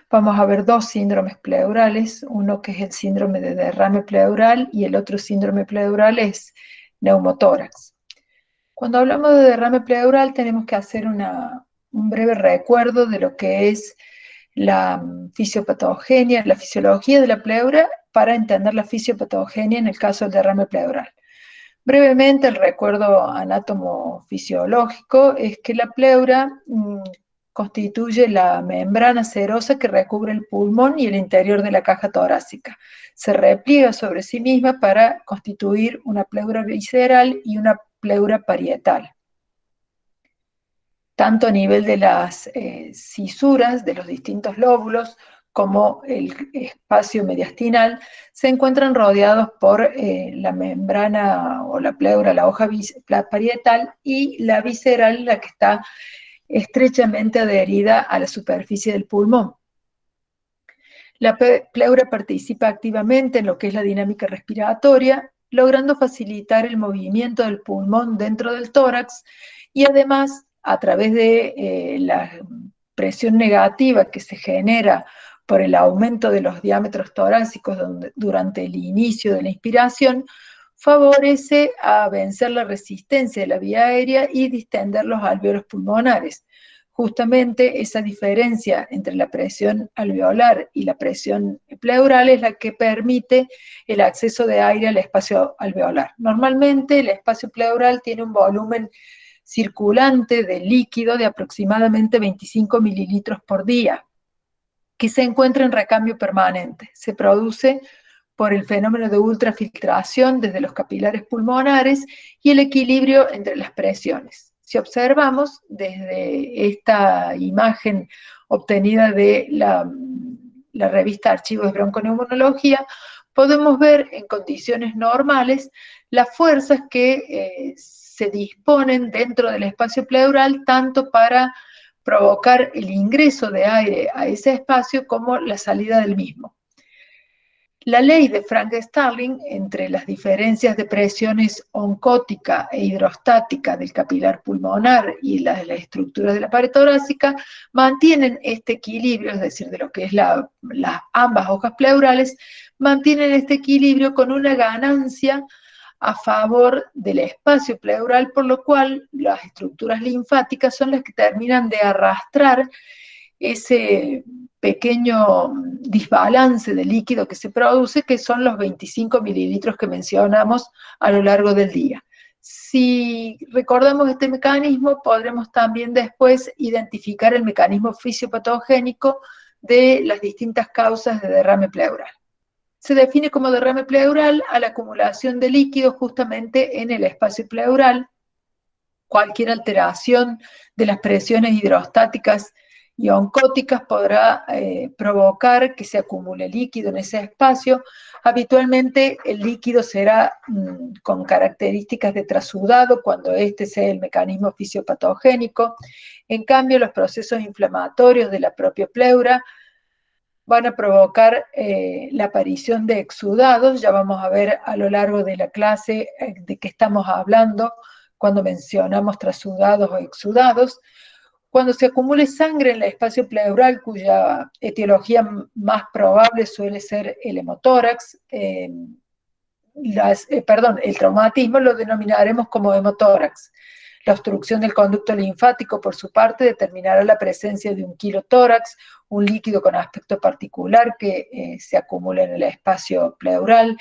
vamos a ver dos síndromes pleurales, uno que es el síndrome de derrame pleural y el otro síndrome pleural es neumotórax. Cuando hablamos de derrame pleural tenemos que hacer un breve recuerdo de lo que es la fisiopatogenia, la fisiología de la pleura para entender la fisiopatogenia en el caso del derrame pleural. Brevemente, el recuerdo anátomo-fisiológico es que la pleura constituye la membrana serosa que recubre el pulmón y el interior de la caja torácica. Se repliega sobre sí misma para constituir una pleura visceral y una pleura parietal. Tanto a nivel de las cisuras de los distintos lóbulos como el espacio mediastinal, se encuentran rodeados por la membrana o la pleura, la hoja parietal, y la visceral, la que está estrechamente adherida a la superficie del pulmón. La pleura participa activamente en lo que es la dinámica respiratoria, logrando facilitar el movimiento del pulmón dentro del tórax y además, a través de la presión negativa que se genera por el aumento de los diámetros torácicos durante el inicio de la inspiración, favorece a vencer la resistencia de la vía aérea y distender los alvéolos pulmonares. Justamente esa diferencia entre la presión alveolar y la presión pleural es la que permite el acceso de aire al espacio alveolar. Normalmente el espacio pleural tiene un volumen circulante de líquido de aproximadamente 25 mililitros por día, que se encuentra en recambio permanente. Se produce por el fenómeno de ultrafiltración desde los capilares pulmonares y el equilibrio entre las presiones. Si observamos desde esta imagen obtenida de la revista Archivos de Bronconeumonología, podemos ver en condiciones normales las fuerzas que se disponen dentro del espacio pleural, tanto para provocar el ingreso de aire a ese espacio como la salida del mismo. La ley de Frank-Starling entre las diferencias de presiones oncótica e hidrostática del capilar pulmonar y las estructuras de la pared torácica mantienen este equilibrio, es decir, de lo que es ambas hojas pleurales, mantienen este equilibrio con una ganancia a favor del espacio pleural, por lo cual las estructuras linfáticas son las que terminan de arrastrar ese pequeño desbalance de líquido que se produce, que son los 25 mililitros que mencionamos a lo largo del día. Si recordamos este mecanismo, podremos también después identificar el mecanismo fisiopatogénico de las distintas causas de derrame pleural. Se define como derrame pleural a la acumulación de líquido justamente en el espacio pleural. Cualquier alteración de las presiones hidrostáticas y oncóticas podrá provocar que se acumule líquido en ese espacio. Habitualmente el líquido será con características de trasudado cuando este sea el mecanismo fisiopatogénico. En cambio, los procesos inflamatorios de la propia pleura van a provocar la aparición de exudados. Ya vamos a ver a lo largo de la clase de qué estamos hablando cuando mencionamos trasudados o exudados. Cuando se acumule sangre en el espacio pleural, cuya etiología más probable suele ser el hemotórax, el traumatismo lo denominaremos como hemotórax. La obstrucción del conducto linfático, por su parte, determinará la presencia de un quilotórax, un líquido con aspecto particular que se acumula en el espacio pleural.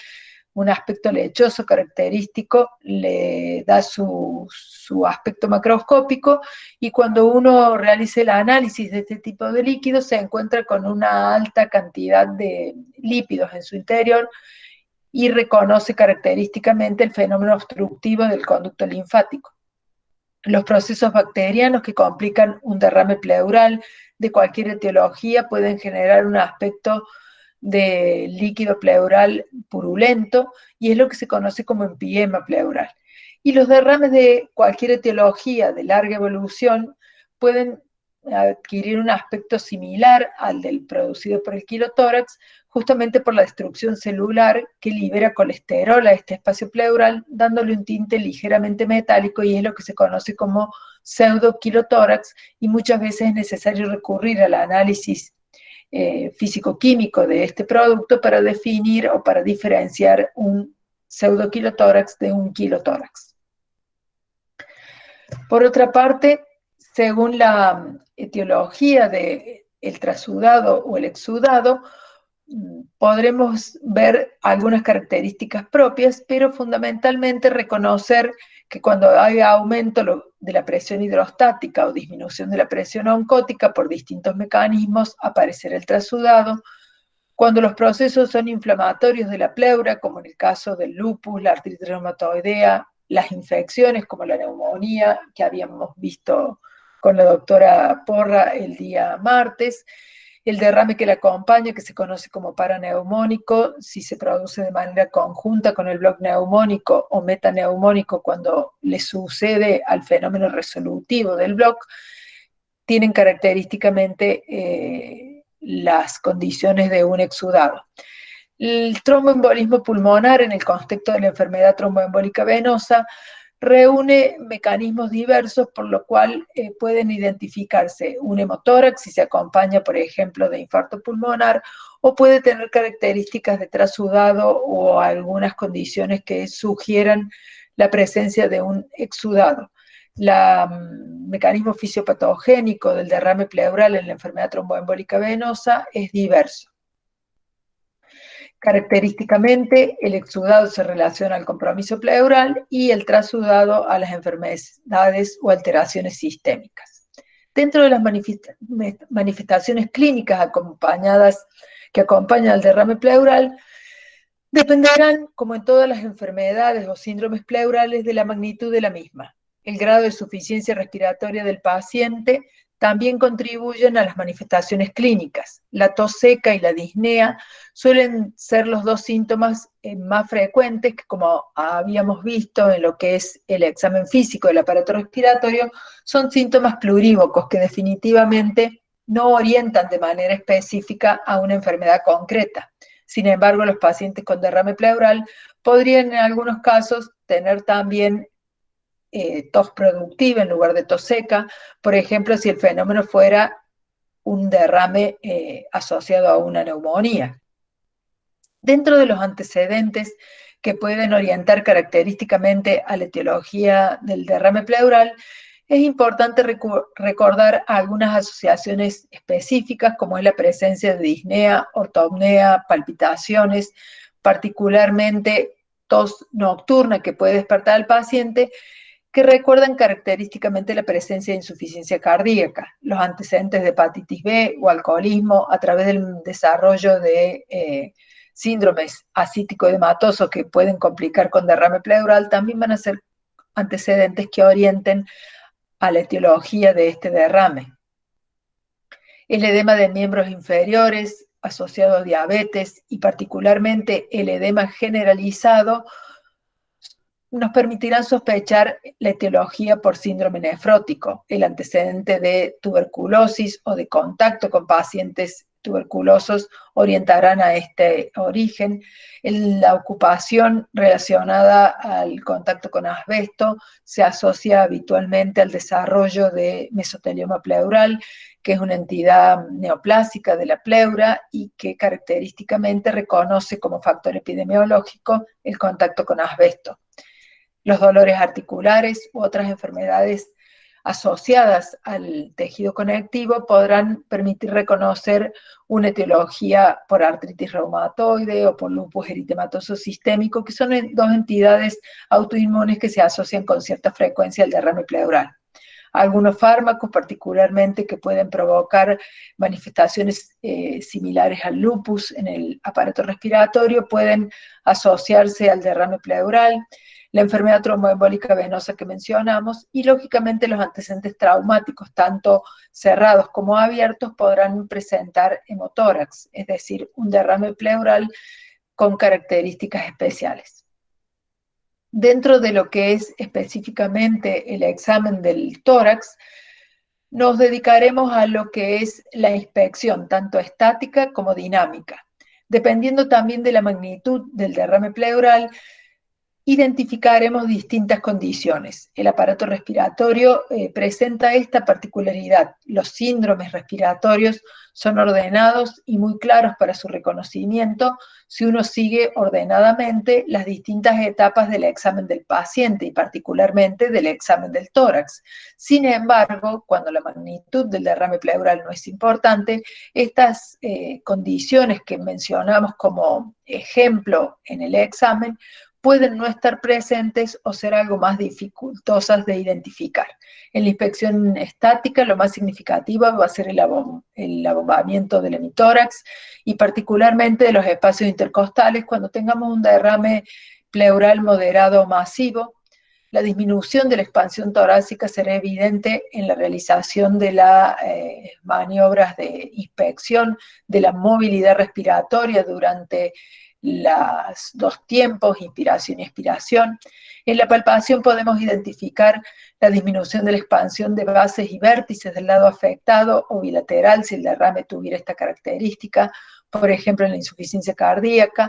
Un aspecto lechoso característico le da su aspecto macroscópico, y cuando uno realice el análisis de este tipo de líquidos se encuentra con una alta cantidad de lípidos en su interior y reconoce característicamente el fenómeno obstructivo del conducto linfático. Los procesos bacterianos que complican un derrame pleural de cualquier etiología pueden generar un aspecto de líquido pleural purulento, y es lo que se conoce como empiema pleural. Y los derrames de cualquier etiología de larga evolución pueden adquirir un aspecto similar al del producido por el quilotórax, justamente por la destrucción celular que libera colesterol a este espacio pleural, dándole un tinte ligeramente metálico, y es lo que se conoce como pseudoquilotórax, y muchas veces es necesario recurrir al análisis físico-químico de este producto para definir o para diferenciar un pseudoquilotórax de un quilotórax. Por otra parte, según la etiología del trasudado o el exudado, podremos ver algunas características propias, pero fundamentalmente reconocer que cuando hay aumento de la presión hidrostática o disminución de la presión oncótica por distintos mecanismos, aparecerá el trasudado. Cuando los procesos son inflamatorios de la pleura, como en el caso del lupus, la artritis reumatoidea, las infecciones como la neumonía, que habíamos visto con la doctora Porra el día martes, el derrame que le acompaña, que se conoce como paraneumónico, si se produce de manera conjunta con el bloque neumónico o metaneumónico cuando le sucede al fenómeno resolutivo del bloque, tienen característicamente las condiciones de un exudado. El tromboembolismo pulmonar, en el contexto de la enfermedad tromboembólica venosa, reúne mecanismos diversos por lo cual pueden identificarse un hemotórax si se acompaña, por ejemplo, de infarto pulmonar, o puede tener características de trasudado o algunas condiciones que sugieran la presencia de un exudado. El mecanismo fisiopatogénico del derrame pleural en la enfermedad tromboembólica venosa es diverso. Característicamente, el exudado se relaciona al compromiso pleural y el trasudado a las enfermedades o alteraciones sistémicas. Dentro de las manifestaciones clínicas que acompañan al derrame pleural, dependerán, como en todas las enfermedades o síndromes pleurales, de la magnitud de la misma. El grado de suficiencia respiratoria del paciente también contribuyen a las manifestaciones clínicas. La tos seca y la disnea suelen ser los dos síntomas más frecuentes, que como habíamos visto en lo que es el examen físico del aparato respiratorio, son síntomas plurívocos que definitivamente no orientan de manera específica a una enfermedad concreta. Sin embargo, los pacientes con derrame pleural podrían en algunos casos tener también tos productiva en lugar de tos seca, por ejemplo, si el fenómeno fuera un derrame asociado a una neumonía. Dentro de los antecedentes que pueden orientar característicamente a la etiología del derrame pleural, es importante recordar algunas asociaciones específicas, como es la presencia de disnea, ortopnea, palpitaciones, particularmente tos nocturna que puede despertar al paciente, que recuerdan característicamente la presencia de insuficiencia cardíaca, los antecedentes de hepatitis B o alcoholismo a través del desarrollo de síndromes acítico-edematosos que pueden complicar con derrame pleural, también van a ser antecedentes que orienten a la etiología de este derrame. El edema de miembros inferiores asociado a diabetes y particularmente el edema generalizado nos permitirán sospechar la etiología por síndrome nefrótico, el antecedente de tuberculosis o de contacto con pacientes tuberculosos orientarán a este origen. La ocupación relacionada al contacto con asbesto se asocia habitualmente al desarrollo de mesotelioma pleural, que es una entidad neoplásica de la pleura y que característicamente reconoce como factor epidemiológico el contacto con asbesto. Los dolores articulares u otras enfermedades asociadas al tejido conectivo podrán permitir reconocer una etiología por artritis reumatoide o por lupus eritematoso sistémico, que son dos entidades autoinmunes que se asocian con cierta frecuencia al derrame pleural. Algunos fármacos, particularmente que pueden provocar manifestaciones similares al lupus en el aparato respiratorio, pueden asociarse al derrame pleural, la enfermedad tromboembólica venosa que mencionamos, y lógicamente los antecedentes traumáticos, tanto cerrados como abiertos, podrán presentar hemotórax, es decir, un derrame pleural con características especiales. Dentro de lo que es específicamente el examen del tórax, nos dedicaremos a lo que es la inspección, tanto estática como dinámica. Dependiendo también de la magnitud del derrame pleural, identificaremos distintas condiciones. El aparato respiratorio presenta esta particularidad. Los síndromes respiratorios son ordenados y muy claros para su reconocimiento si uno sigue ordenadamente las distintas etapas del examen del paciente y particularmente del examen del tórax. Sin embargo, cuando la magnitud del derrame pleural no es importante, estas condiciones que mencionamos como ejemplo en el examen pueden no estar presentes o ser algo más dificultosas de identificar. En la inspección estática, lo más significativo va a ser el abombamiento del hemitórax y particularmente de los espacios intercostales cuando tengamos un derrame pleural moderado o masivo. La disminución de la expansión torácica será evidente en la realización de las maniobras de inspección de la movilidad respiratoria durante los dos tiempos, inspiración y expiración. En la palpación podemos identificar la disminución de la expansión de bases y vértices del lado afectado o bilateral si el derrame tuviera esta característica, por ejemplo en la insuficiencia cardíaca.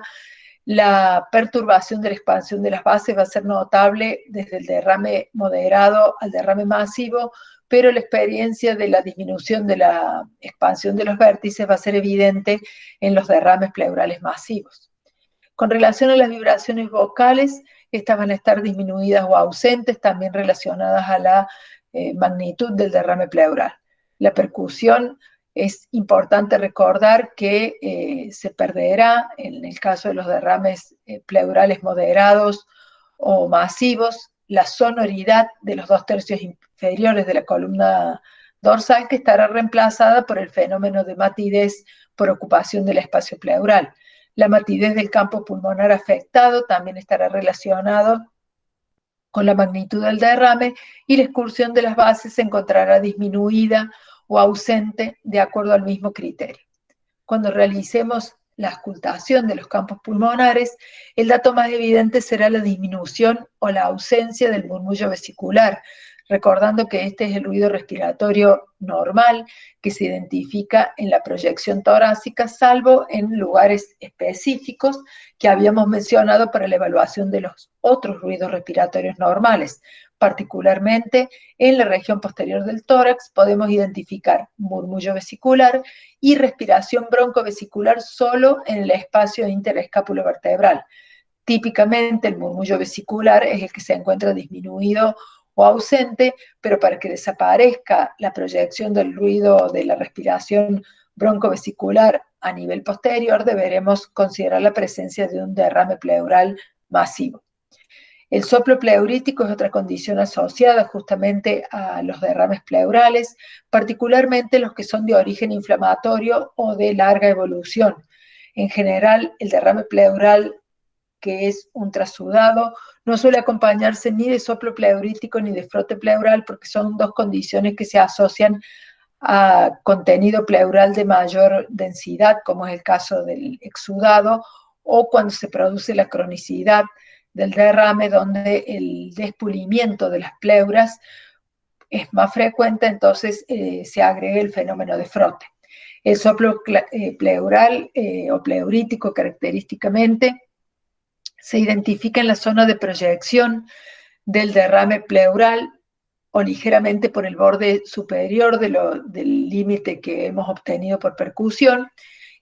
La perturbación de la expansión de las bases va a ser notable desde el derrame moderado al derrame masivo, pero la experiencia de la disminución de la expansión de los vértices va a ser evidente en los derrames pleurales masivos. Con relación a las vibraciones vocales, estas van a estar disminuidas o ausentes, también relacionadas a la magnitud del derrame pleural. La percusión es importante recordar que se perderá en el caso de los derrames pleurales moderados o masivos, la sonoridad de los 2/3 inferiores de la columna dorsal, que estará reemplazada por el fenómeno de matidez por ocupación del espacio pleural. La matidez del campo pulmonar afectado también estará relacionado con la magnitud del derrame y la excursión de las bases se encontrará disminuida o ausente de acuerdo al mismo criterio. Cuando realicemos la auscultación de los campos pulmonares, el dato más evidente será la disminución o la ausencia del murmullo vesicular, recordando que este es el ruido respiratorio normal que se identifica en la proyección torácica, salvo en lugares específicos que habíamos mencionado para la evaluación de los otros ruidos respiratorios normales. Particularmente en la región posterior del tórax podemos identificar murmullo vesicular y respiración broncovesicular solo en el espacio interescapulovertebral. Típicamente el murmullo vesicular es el que se encuentra disminuido o ausente, pero para que desaparezca la proyección del ruido de la respiración broncovesicular a nivel posterior, deberemos considerar la presencia de un derrame pleural masivo. El soplo pleurítico es otra condición asociada justamente a los derrames pleurales, particularmente los que son de origen inflamatorio o de larga evolución. En general, el derrame pleural, que es un trasudado, no suele acompañarse ni de soplo pleurítico ni de frote pleural, porque son dos condiciones que se asocian a contenido pleural de mayor densidad, como es el caso del exudado, o cuando se produce la cronicidad del derrame, donde el despulimiento de las pleuras es más frecuente, entonces se agrega el fenómeno de frote. El soplo pleural o pleurítico característicamente se identifica en la zona de proyección del derrame pleural o ligeramente por el borde superior del límite que hemos obtenido por percusión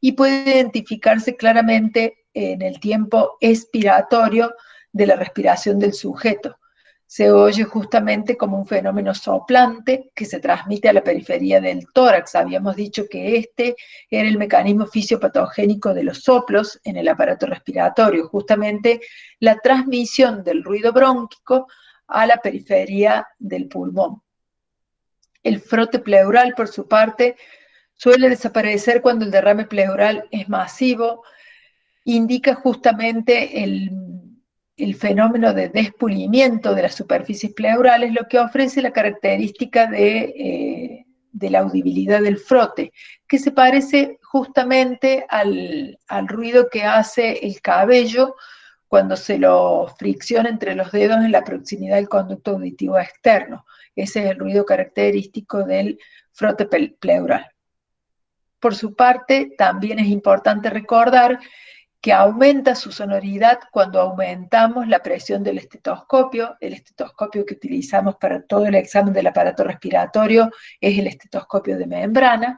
y puede identificarse claramente en el tiempo expiratorio de la respiración del sujeto. Se oye justamente como un fenómeno soplante que se transmite a la periferia del tórax. Habíamos dicho que este era el mecanismo fisiopatogénico de los soplos en el aparato respiratorio, justamente la transmisión del ruido brónquico a la periferia del pulmón. El frote pleural, por su parte, suele desaparecer cuando el derrame pleural es masivo, indica justamente el fenómeno de despulimiento de las superficies pleurales, lo que ofrece la característica de la audibilidad del frote, que se parece justamente al ruido que hace el cabello cuando se lo fricciona entre los dedos en la proximidad del conducto auditivo externo. Ese es el ruido característico del frote pleural. Por su parte, también es importante recordar que aumenta su sonoridad cuando aumentamos la presión del estetoscopio. El estetoscopio que utilizamos para todo el examen del aparato respiratorio es el estetoscopio de membrana,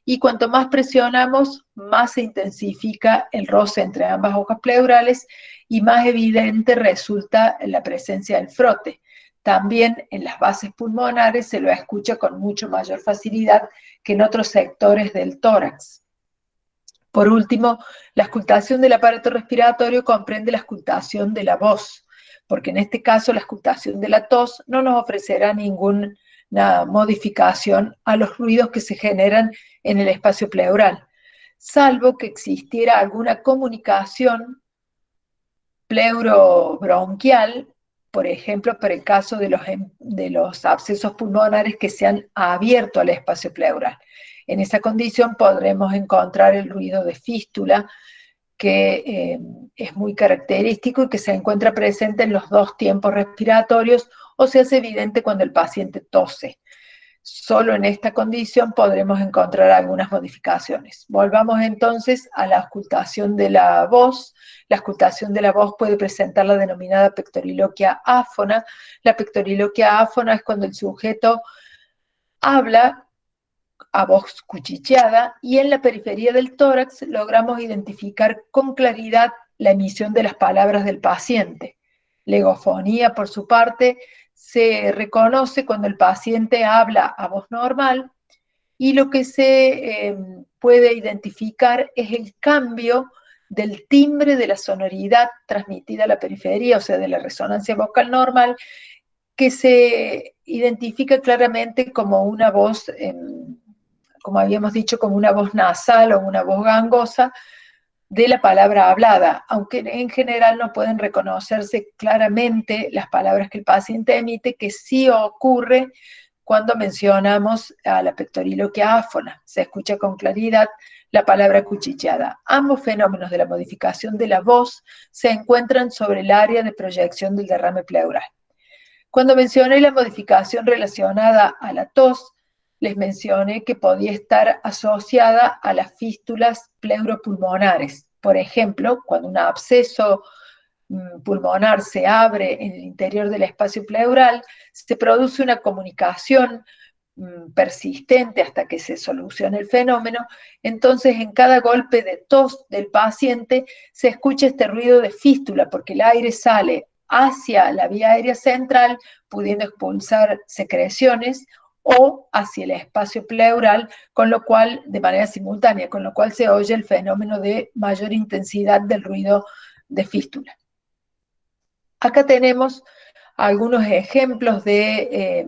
y cuanto más presionamos, más se intensifica el roce entre ambas hojas pleurales y más evidente resulta la presencia del frote. También en las bases pulmonares se lo escucha con mucho mayor facilidad que en otros sectores del tórax. Por último, la auscultación del aparato respiratorio comprende la auscultación de la voz, porque en este caso la auscultación de la tos no nos ofrecerá ninguna modificación a los ruidos que se generan en el espacio pleural, salvo que existiera alguna comunicación pleurobronquial, por ejemplo, para el caso de los abscesos pulmonares que se han abierto al espacio pleural. En esa condición podremos encontrar el ruido de fístula, que es muy característico y que se encuentra presente en los dos tiempos respiratorios o se hace evidente cuando el paciente tose. Solo en esta condición podremos encontrar algunas modificaciones. Volvamos entonces a la auscultación de la voz. La auscultación de la voz puede presentar la denominada pectoriloquia áfona. La pectoriloquia áfona es cuando el sujeto habla a voz cuchicheada y en la periferia del tórax logramos identificar con claridad la emisión de las palabras del paciente. La egofonía, por su parte, se reconoce cuando el paciente habla a voz normal y lo que se puede identificar es el cambio del timbre de la sonoridad transmitida a la periferia, o sea, de la resonancia vocal normal, que se identifica claramente como una voz, como habíamos dicho, como una voz nasal o una voz gangosa de la palabra hablada, aunque en general no pueden reconocerse claramente las palabras que el paciente emite, que sí ocurre cuando mencionamos a la pectoriloquia áfona. Se escucha con claridad la palabra cuchicheada. Ambos fenómenos de la modificación de la voz se encuentran sobre el área de proyección del derrame pleural. Cuando mencioné la modificación relacionada a la tos, les mencioné que podía estar asociada a las fístulas pleuropulmonares. Por ejemplo, cuando un absceso pulmonar se abre en el interior del espacio pleural, se produce una comunicación persistente hasta que se solucione el fenómeno. Entonces, en cada golpe de tos del paciente se escucha este ruido de fístula, porque el aire sale hacia la vía aérea central, pudiendo expulsar secreciones, o hacia el espacio pleural, con lo cual, de manera simultánea, con lo cual se oye el fenómeno de mayor intensidad del ruido de fístula. Acá tenemos algunos ejemplos de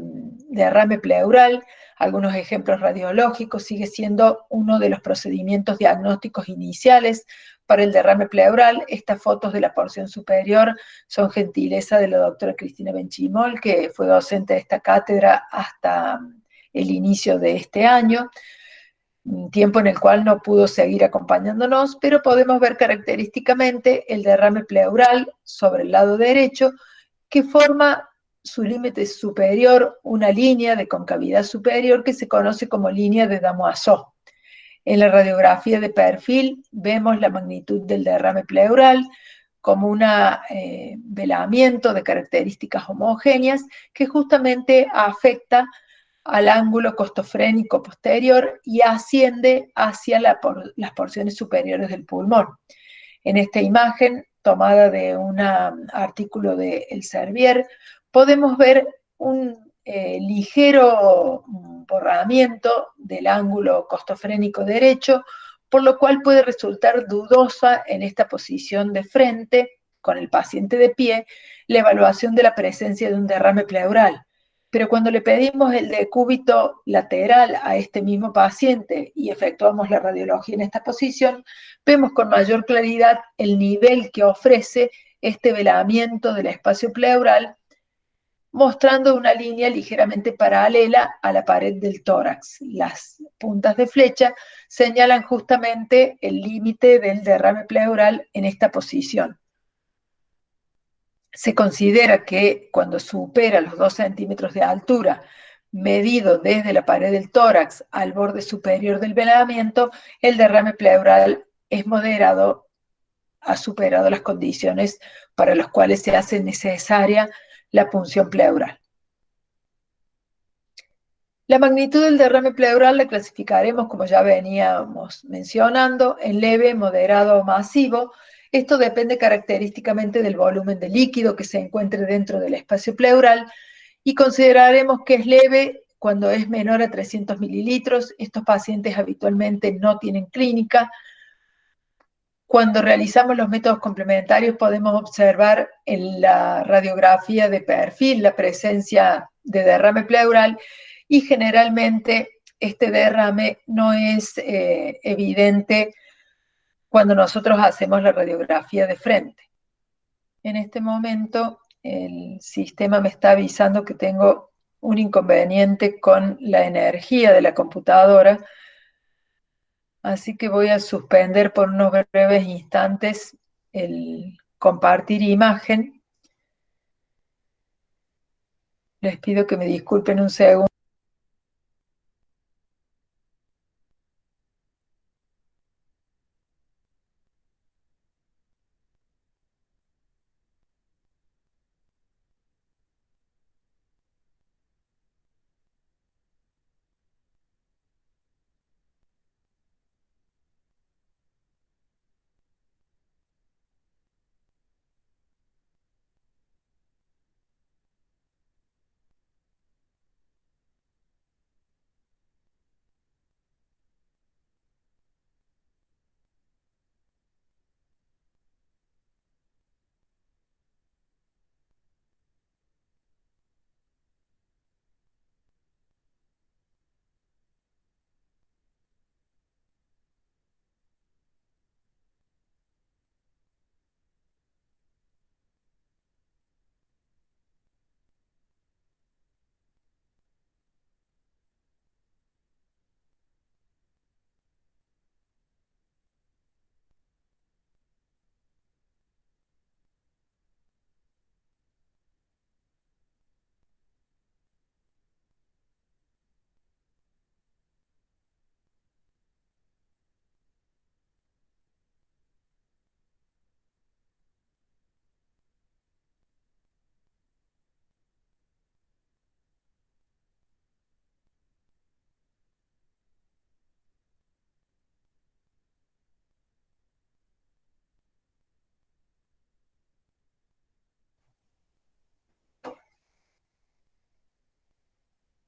derrame pleural, algunos ejemplos radiológicos. Sigue siendo uno de los procedimientos diagnósticos iniciales para el derrame pleural. Estas fotos de la porción superior son gentileza de la doctora Cristina Benchimol, que fue docente de esta cátedra hasta el inicio de este año, un tiempo en el cual no pudo seguir acompañándonos, pero podemos ver característicamente el derrame pleural sobre el lado derecho, que forma su límite superior una línea de concavidad superior que se conoce como línea de Damoiseau. En la radiografía de perfil vemos la magnitud del derrame pleural como un velamiento de características homogéneas que justamente afecta al ángulo costofrénico posterior y asciende hacia las porciones superiores del pulmón. En esta imagen, tomada de un artículo de El Servier, podemos ver un ligero borramiento del ángulo costofrénico derecho, por lo cual puede resultar dudosa en esta posición de frente, con el paciente de pie, la evaluación de la presencia de un derrame pleural. Pero cuando le pedimos el decúbito lateral a este mismo paciente y efectuamos la radiología en esta posición, vemos con mayor claridad el nivel que ofrece este velamiento del espacio pleural, mostrando una línea ligeramente paralela a la pared del tórax. Las puntas de flecha señalan justamente el límite del derrame pleural en esta posición. Se considera que cuando supera los 2 centímetros de altura, medido desde la pared del tórax al borde superior del velamiento, el derrame pleural es moderado ha superado las condiciones para las cuales se hace necesaria la punción pleural. La magnitud del derrame pleural la clasificaremos, como ya veníamos mencionando, en leve, moderado o masivo. Esto depende característicamente del volumen de líquido que se encuentre dentro del espacio pleural y consideraremos que es leve cuando es menor a 300 mililitros. Estos pacientes habitualmente no tienen clínica. Cuando realizamos los métodos complementarios podemos observar en la radiografía de perfil la presencia de derrame pleural y generalmente este derrame no es evidente cuando nosotros hacemos la radiografía de frente. En este momento el sistema me está avisando que tengo un inconveniente con la energía de la computadora, así que voy a suspender por unos breves instantes el compartir imagen. Les pido que me disculpen un segundo.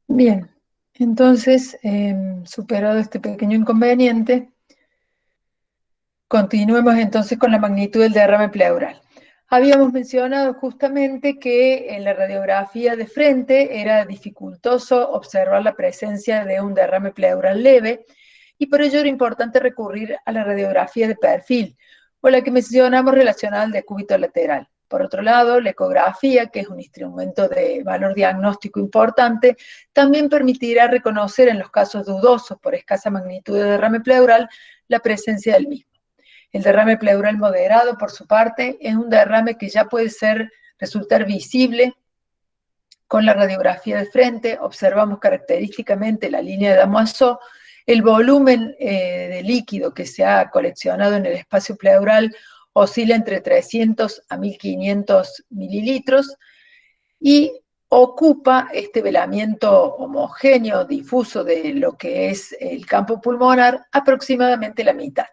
Bien, entonces, superado este pequeño inconveniente, continuemos entonces con la magnitud del derrame pleural. Habíamos mencionado justamente que en la radiografía de frente era dificultoso observar la presencia de un derrame pleural leve y por ello era importante recurrir a la radiografía de perfil o la que mencionamos relacionada al decúbito lateral. Por otro lado, la ecografía, que es un instrumento de valor diagnóstico importante, también permitirá reconocer en los casos dudosos por escasa magnitud de derrame pleural la presencia del mismo. El derrame pleural moderado, por su parte, es un derrame que ya puede resultar visible con la radiografía de frente. Observamos característicamente la línea de Damoiseau, el volumen de líquido que se ha coleccionado en el espacio pleural oscila entre 300 a 1500 mililitros y ocupa este velamiento homogéneo, difuso de lo que es el campo pulmonar, aproximadamente la mitad.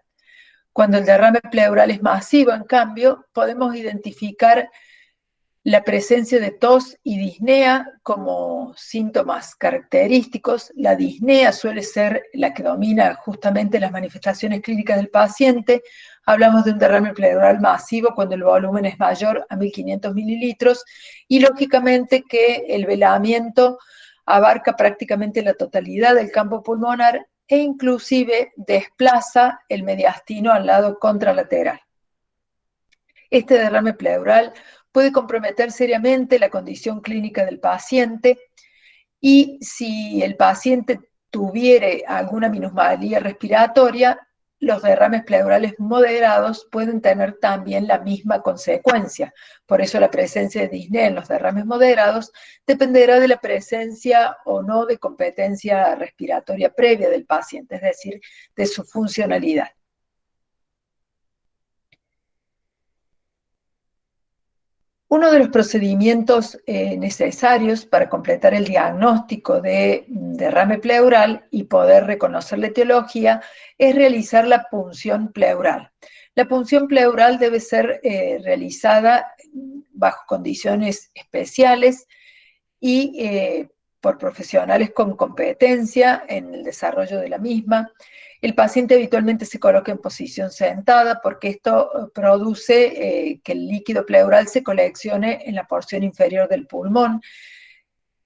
Cuando el derrame pleural es masivo, en cambio, podemos identificar la presencia de tos y disnea como síntomas característicos. La disnea suele ser la que domina justamente las manifestaciones clínicas del paciente. Hablamos de un derrame pleural masivo cuando el volumen es mayor a 1500 mililitros y lógicamente que el velamiento abarca prácticamente la totalidad del campo pulmonar e inclusive desplaza el mediastino al lado contralateral. Este derrame pleural puede comprometer seriamente la condición clínica del paciente y si el paciente tuviera alguna minusvalía respiratoria, los derrames pleurales moderados pueden tener también la misma consecuencia. Por eso la presencia de disnea en los derrames moderados dependerá de la presencia o no de competencia respiratoria previa del paciente, es decir, de su funcionalidad. Uno de los procedimientos necesarios para completar el diagnóstico de derrame pleural y poder reconocer la etiología es realizar la punción pleural. La punción pleural debe ser realizada bajo condiciones especiales y por profesionales con competencia en el desarrollo de la misma. El paciente habitualmente se coloca en posición sentada porque esto produce que el líquido pleural se coleccione en la porción inferior del pulmón.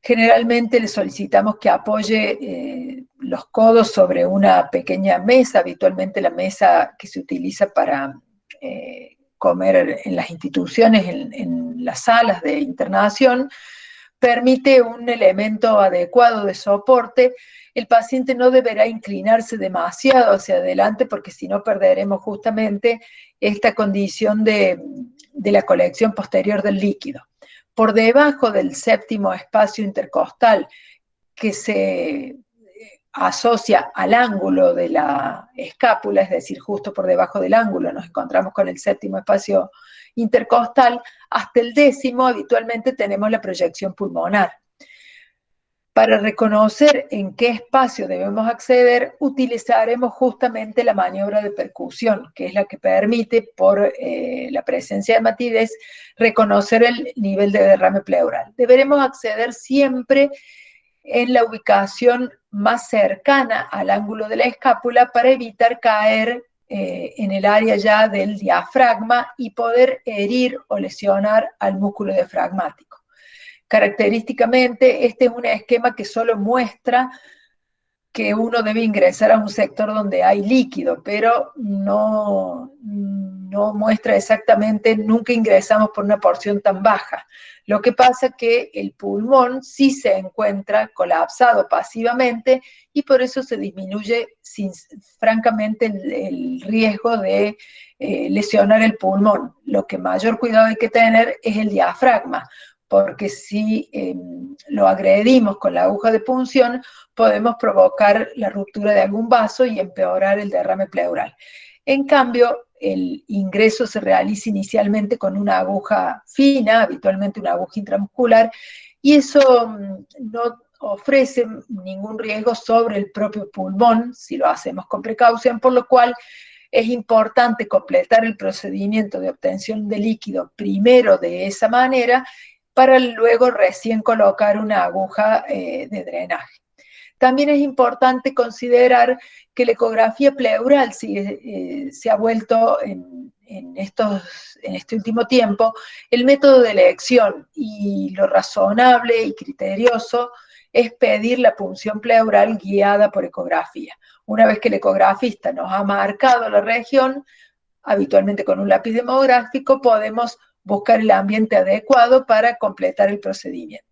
Generalmente le solicitamos que apoye los codos sobre una pequeña mesa, habitualmente la mesa que se utiliza para comer en las instituciones, en las salas de internación, permite un elemento adecuado de soporte. El paciente no deberá inclinarse demasiado hacia adelante porque si no perderemos justamente esta condición de la colección posterior del líquido. Por debajo del séptimo espacio intercostal que se asocia al ángulo de la escápula, es decir, justo por debajo del ángulo nos encontramos con el séptimo espacio intercostal, hasta el décimo habitualmente tenemos la proyección pulmonar. Para reconocer en qué espacio debemos acceder, utilizaremos justamente la maniobra de percusión, que es la que permite, por la presencia de matidez, reconocer el nivel de derrame pleural. Deberemos acceder siempre en la ubicación más cercana al ángulo de la escápula para evitar caer en el área ya del diafragma y poder herir o lesionar al músculo diafragmático. Característicamente, este es un esquema que solo muestra que uno debe ingresar a un sector donde hay líquido, pero no muestra exactamente, nunca ingresamos por una porción tan baja. Lo que pasa es que el pulmón sí se encuentra colapsado pasivamente y por eso se disminuye francamente el riesgo de lesionar el pulmón. Lo que mayor cuidado hay que tener es el diafragma, porque si lo agredimos con la aguja de punción, podemos provocar la ruptura de algún vaso y empeorar el derrame pleural. En cambio, el ingreso se realiza inicialmente con una aguja fina, habitualmente una aguja intramuscular, y eso no ofrece ningún riesgo sobre el propio pulmón si lo hacemos con precaución, por lo cual es importante completar el procedimiento de obtención de líquido primero de esa manera para luego recién colocar una aguja de drenaje. También es importante considerar que la ecografía pleural se ha vuelto en este último tiempo el método de elección, y lo razonable y criterioso es pedir la punción pleural guiada por ecografía. Una vez que el ecografista nos ha marcado la región, habitualmente con un lápiz demográfico, podemos buscar el ambiente adecuado para completar el procedimiento.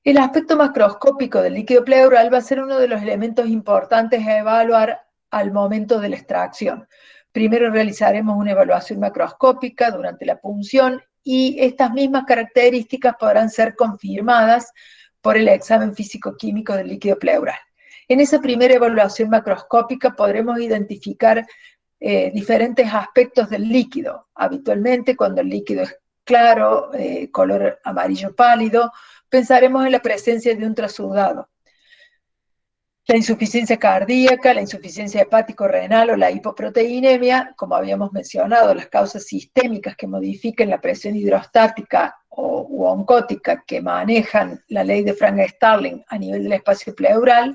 El aspecto macroscópico del líquido pleural va a ser uno de los elementos importantes a evaluar al momento de la extracción. Primero realizaremos una evaluación macroscópica durante la punción y estas mismas características podrán ser confirmadas por el examen físico-químico del líquido pleural. En esa primera evaluación macroscópica podremos identificar diferentes aspectos del líquido. Habitualmente, cuando el líquido es claro, color amarillo pálido, pensaremos en la presencia de un trasudado. La insuficiencia cardíaca, la insuficiencia hepático-renal o la hipoproteinemia, como habíamos mencionado, las causas sistémicas que modifiquen la presión hidrostática u oncótica que manejan la ley de Frank-Starling a nivel del espacio pleural,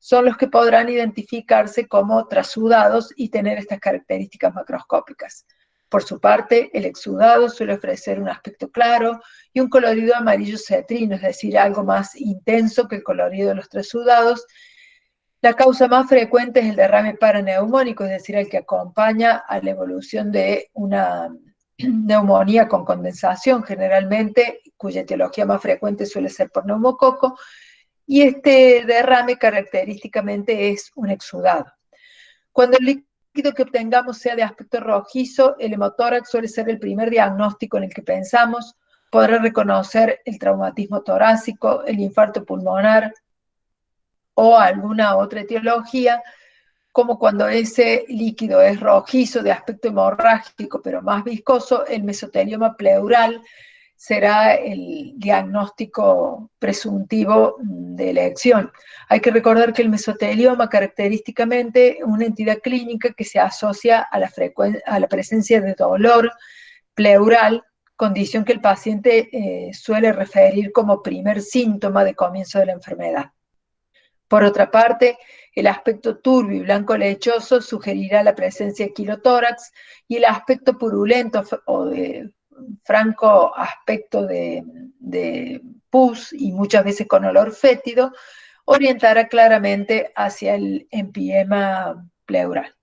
son los que podrán identificarse como trasudados y tener estas características macroscópicas. Por su parte, el exudado suele ofrecer un aspecto claro y un colorido amarillo cetrino, es decir, algo más intenso que el colorido de los trasudados. La causa más frecuente es el derrame paraneumónico, es decir, el que acompaña a la evolución de una neumonía con condensación, generalmente, cuya etiología más frecuente suele ser por neumococo, y este derrame característicamente es un exudado. Cuando el líquido que obtengamos sea de aspecto rojizo, el hemotórax suele ser el primer diagnóstico en el que pensamos. Podrá reconocer el traumatismo torácico, el infarto pulmonar o alguna otra etiología, como cuando ese líquido es rojizo de aspecto hemorrágico, pero más viscoso, el mesotelioma pleural será el diagnóstico presuntivo de elección. Hay que recordar que el mesotelioma característicamente es una entidad clínica que se asocia a la presencia de dolor pleural, condición que el paciente suele referir como primer síntoma de comienzo de la enfermedad. Por otra parte, el aspecto turbio y blanco lechoso sugerirá la presencia de quilotórax, y el aspecto purulento o de franco aspecto de pus y muchas veces con olor fétido orientará claramente hacia el empiema pleural.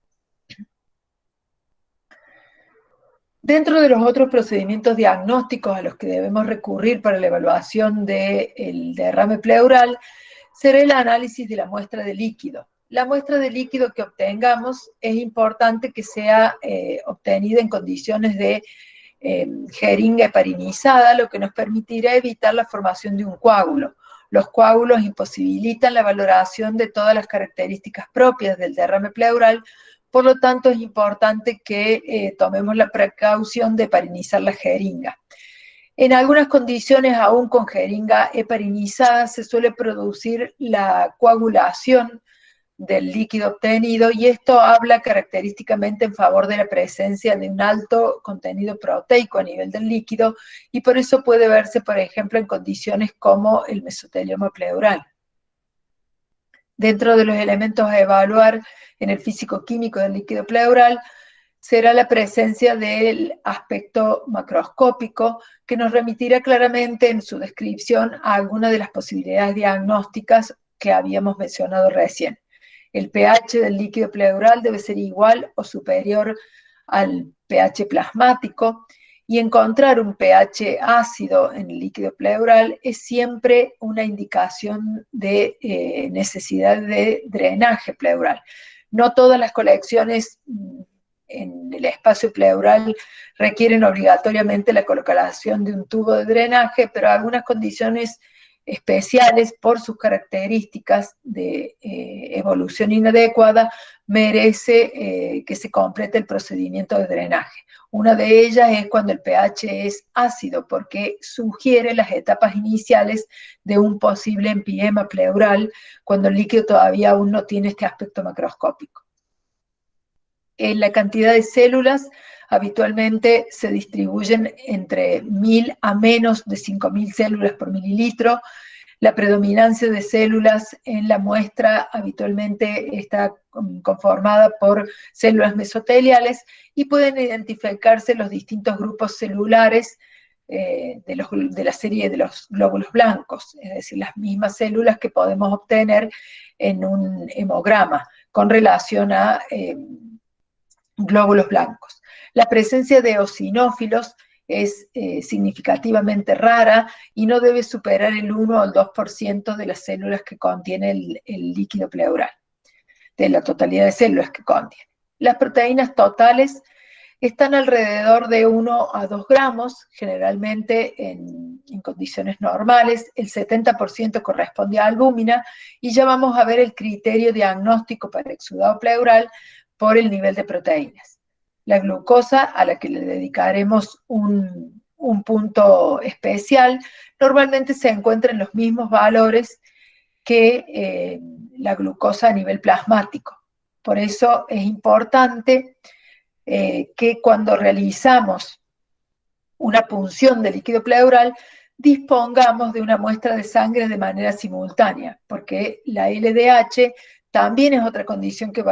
Dentro de los otros procedimientos diagnósticos a los que debemos recurrir para la evaluación del derrame pleural será el análisis de la muestra de líquido. La muestra de líquido que obtengamos es importante que sea obtenida en condiciones de jeringa heparinizada, lo que nos permitirá evitar la formación de un coágulo. Los coágulos imposibilitan la valoración de todas las características propias del derrame pleural, por lo tanto es importante que tomemos la precaución de heparinizar la jeringa. En algunas condiciones, aún con jeringa heparinizada, se suele producir la coagulación del líquido obtenido, y esto habla característicamente en favor de la presencia de un alto contenido proteico a nivel del líquido, y por eso puede verse, por ejemplo, en condiciones como el mesotelioma pleural. Dentro de los elementos a evaluar en el físico-químico del líquido pleural será la presencia del aspecto macroscópico, que nos remitirá claramente en su descripción a alguna de las posibilidades diagnósticas que habíamos mencionado recién. El pH del líquido pleural debe ser igual o superior al pH plasmático, y encontrar un pH ácido en el líquido pleural es siempre una indicación de necesidad de drenaje pleural. No todas las colecciones en el espacio pleural requieren obligatoriamente la colocación de un tubo de drenaje, pero algunas condiciones especiales, por sus características de evolución inadecuada, merece que se complete el procedimiento de drenaje. Una de ellas es cuando el pH es ácido, porque sugiere las etapas iniciales de un posible empiema pleural, cuando el líquido todavía aún no tiene este aspecto macroscópico. La cantidad de células habitualmente se distribuyen entre 1000 a menos de 5000 células por mililitro. La predominancia de células en la muestra habitualmente está conformada por células mesoteliales, y pueden identificarse los distintos grupos celulares de la serie de los glóbulos blancos, es decir, las mismas células que podemos obtener en un hemograma con relación a glóbulos blancos. La presencia de eosinófilos es significativamente rara y no debe superar el 1 o el 2% de las células que contiene el líquido pleural, de la totalidad de células que contiene. Las proteínas totales están alrededor de 1 a 2 gramos, generalmente en condiciones normales. El 70% corresponde a albúmina, y ya vamos a ver el criterio diagnóstico para exudado pleural por el nivel de proteínas. La glucosa, a la que le dedicaremos un punto especial, normalmente se encuentra en los mismos valores que la glucosa a nivel plasmático. Por eso es importante que cuando realizamos una punción de líquido pleural dispongamos de una muestra de sangre de manera simultánea, porque la LDH también es otra condición que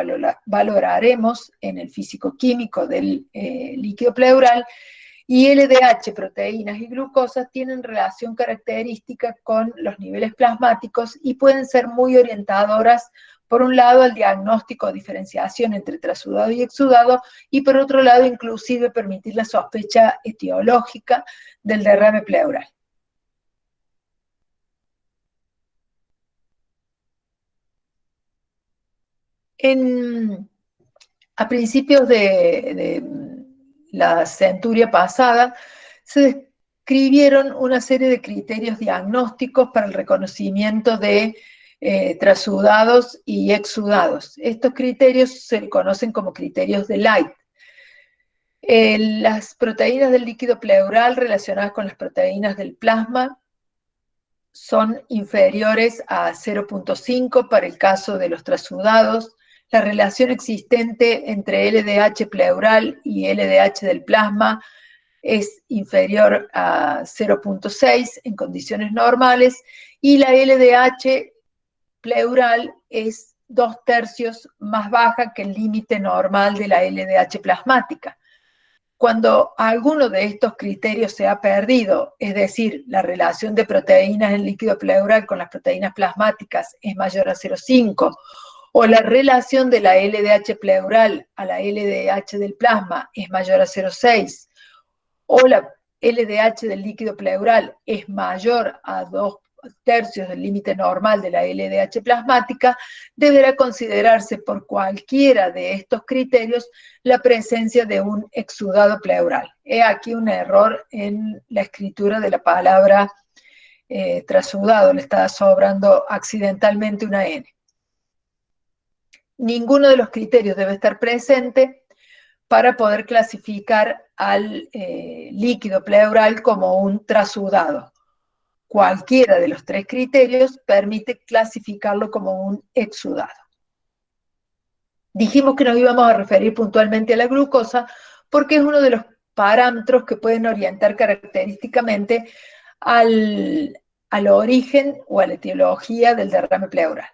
valoraremos en el físico-químico del líquido pleural, y LDH, proteínas y glucosas tienen relación característica con los niveles plasmáticos y pueden ser muy orientadoras, por un lado, al diagnóstico o diferenciación entre trasudado y exudado, y por otro lado, inclusive permitir la sospecha etiológica del derrame pleural. A principios de la centuria pasada, se describieron una serie de criterios diagnósticos para el reconocimiento de trasudados y exudados. Estos criterios se conocen como criterios de Light. Las proteínas del líquido pleural relacionadas con las proteínas del plasma son inferiores a 0,5 para el caso de los trasudados. La relación existente entre LDH pleural y LDH del plasma es inferior a 0,6 en condiciones normales, y la LDH pleural es 2/3 más baja que el límite normal de la LDH plasmática. Cuando alguno de estos criterios se ha perdido, es decir, la relación de proteínas en líquido pleural con las proteínas plasmáticas es mayor a 0,5, o la relación de la LDH pleural a la LDH del plasma es mayor a 0,6, o la LDH del líquido pleural es mayor a 2/3 del límite normal de la LDH plasmática, deberá considerarse por cualquiera de estos criterios la presencia de un exudado pleural. He aquí un error en la escritura de la palabra trasudado, le está sobrando accidentalmente una N. Ninguno de los criterios debe estar presente para poder clasificar al líquido pleural como un trasudado. Cualquiera de los 3 criterios permite clasificarlo como un exudado. Dijimos que nos íbamos a referir puntualmente a la glucosa porque es uno de los parámetros que pueden orientar característicamente al origen o a la etiología del derrame pleural.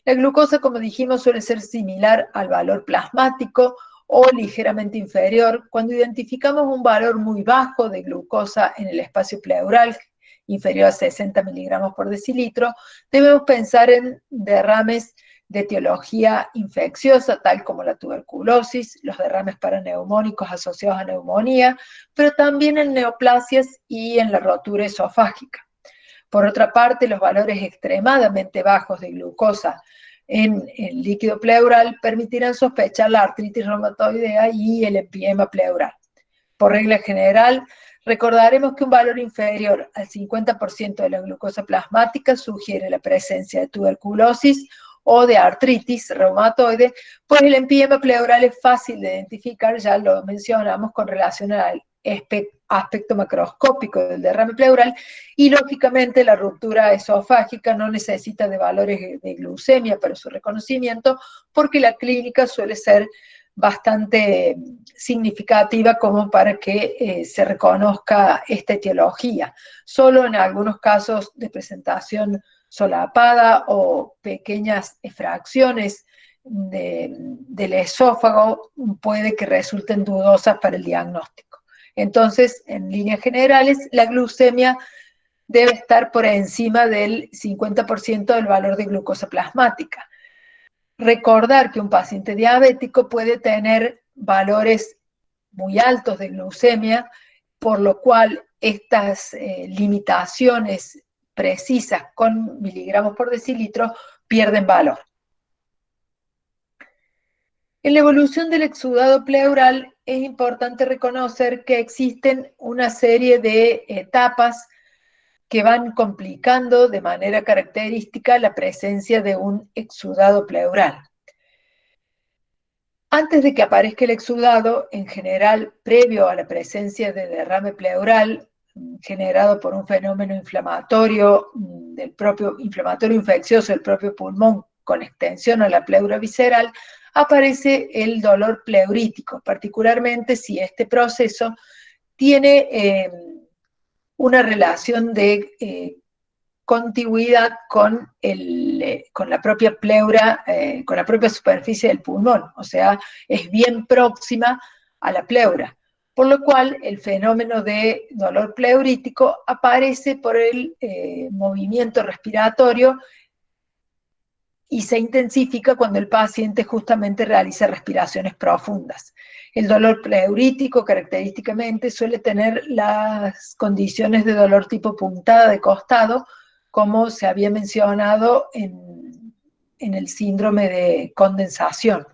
La glucosa, como dijimos, suele ser similar al valor plasmático o ligeramente inferior. Cuando identificamos un valor muy bajo de glucosa en el espacio pleural, inferior a 60 miligramos por decilitro, debemos pensar en derrames de etiología infecciosa, tal como la tuberculosis, los derrames paraneumónicos asociados a neumonía, pero también en neoplasias y en la rotura esofágica. Por otra parte, los valores extremadamente bajos de glucosa en el líquido pleural permitirán sospechar la artritis reumatoidea y el empiema pleural. Por regla general, recordaremos que un valor inferior al 50% de la glucosa plasmática sugiere la presencia de tuberculosis o de artritis reumatoide, pues el empiema pleural es fácil de identificar, ya lo mencionamos, con relación al aspecto macroscópico del derrame pleural, y lógicamente la ruptura esofágica no necesita de valores de glucemia para su reconocimiento, porque la clínica suele ser bastante significativa como para que se reconozca esta etiología. Solo en algunos casos de presentación solapada o pequeñas fracciones del esófago puede que resulten dudosas para el diagnóstico. Entonces, en líneas generales, la glucemia debe estar por encima del 50% del valor de glucosa plasmática. Recordar que un paciente diabético puede tener valores muy altos de glucemia, por lo cual estas limitaciones precisas con miligramos por decilitro pierden valor. En la evolución del exudado pleural es importante reconocer que existen una serie de etapas que van complicando de manera característica la presencia de un exudado pleural. Antes de que aparezca el exudado, en general, previo a la presencia de derrame pleural, generado por un fenómeno inflamatorio inflamatorio infeccioso del propio pulmón con extensión a la pleura visceral, aparece el dolor pleurítico, particularmente si este proceso tiene una relación de contigüidad con la propia pleura, con la propia superficie del pulmón, o sea, es bien próxima a la pleura, por lo cual el fenómeno de dolor pleurítico aparece por el movimiento respiratorio y se intensifica cuando el paciente justamente realiza respiraciones profundas. El dolor pleurítico característicamente suele tener las condiciones de dolor tipo puntada de costado, como se había mencionado en el síndrome de condensación.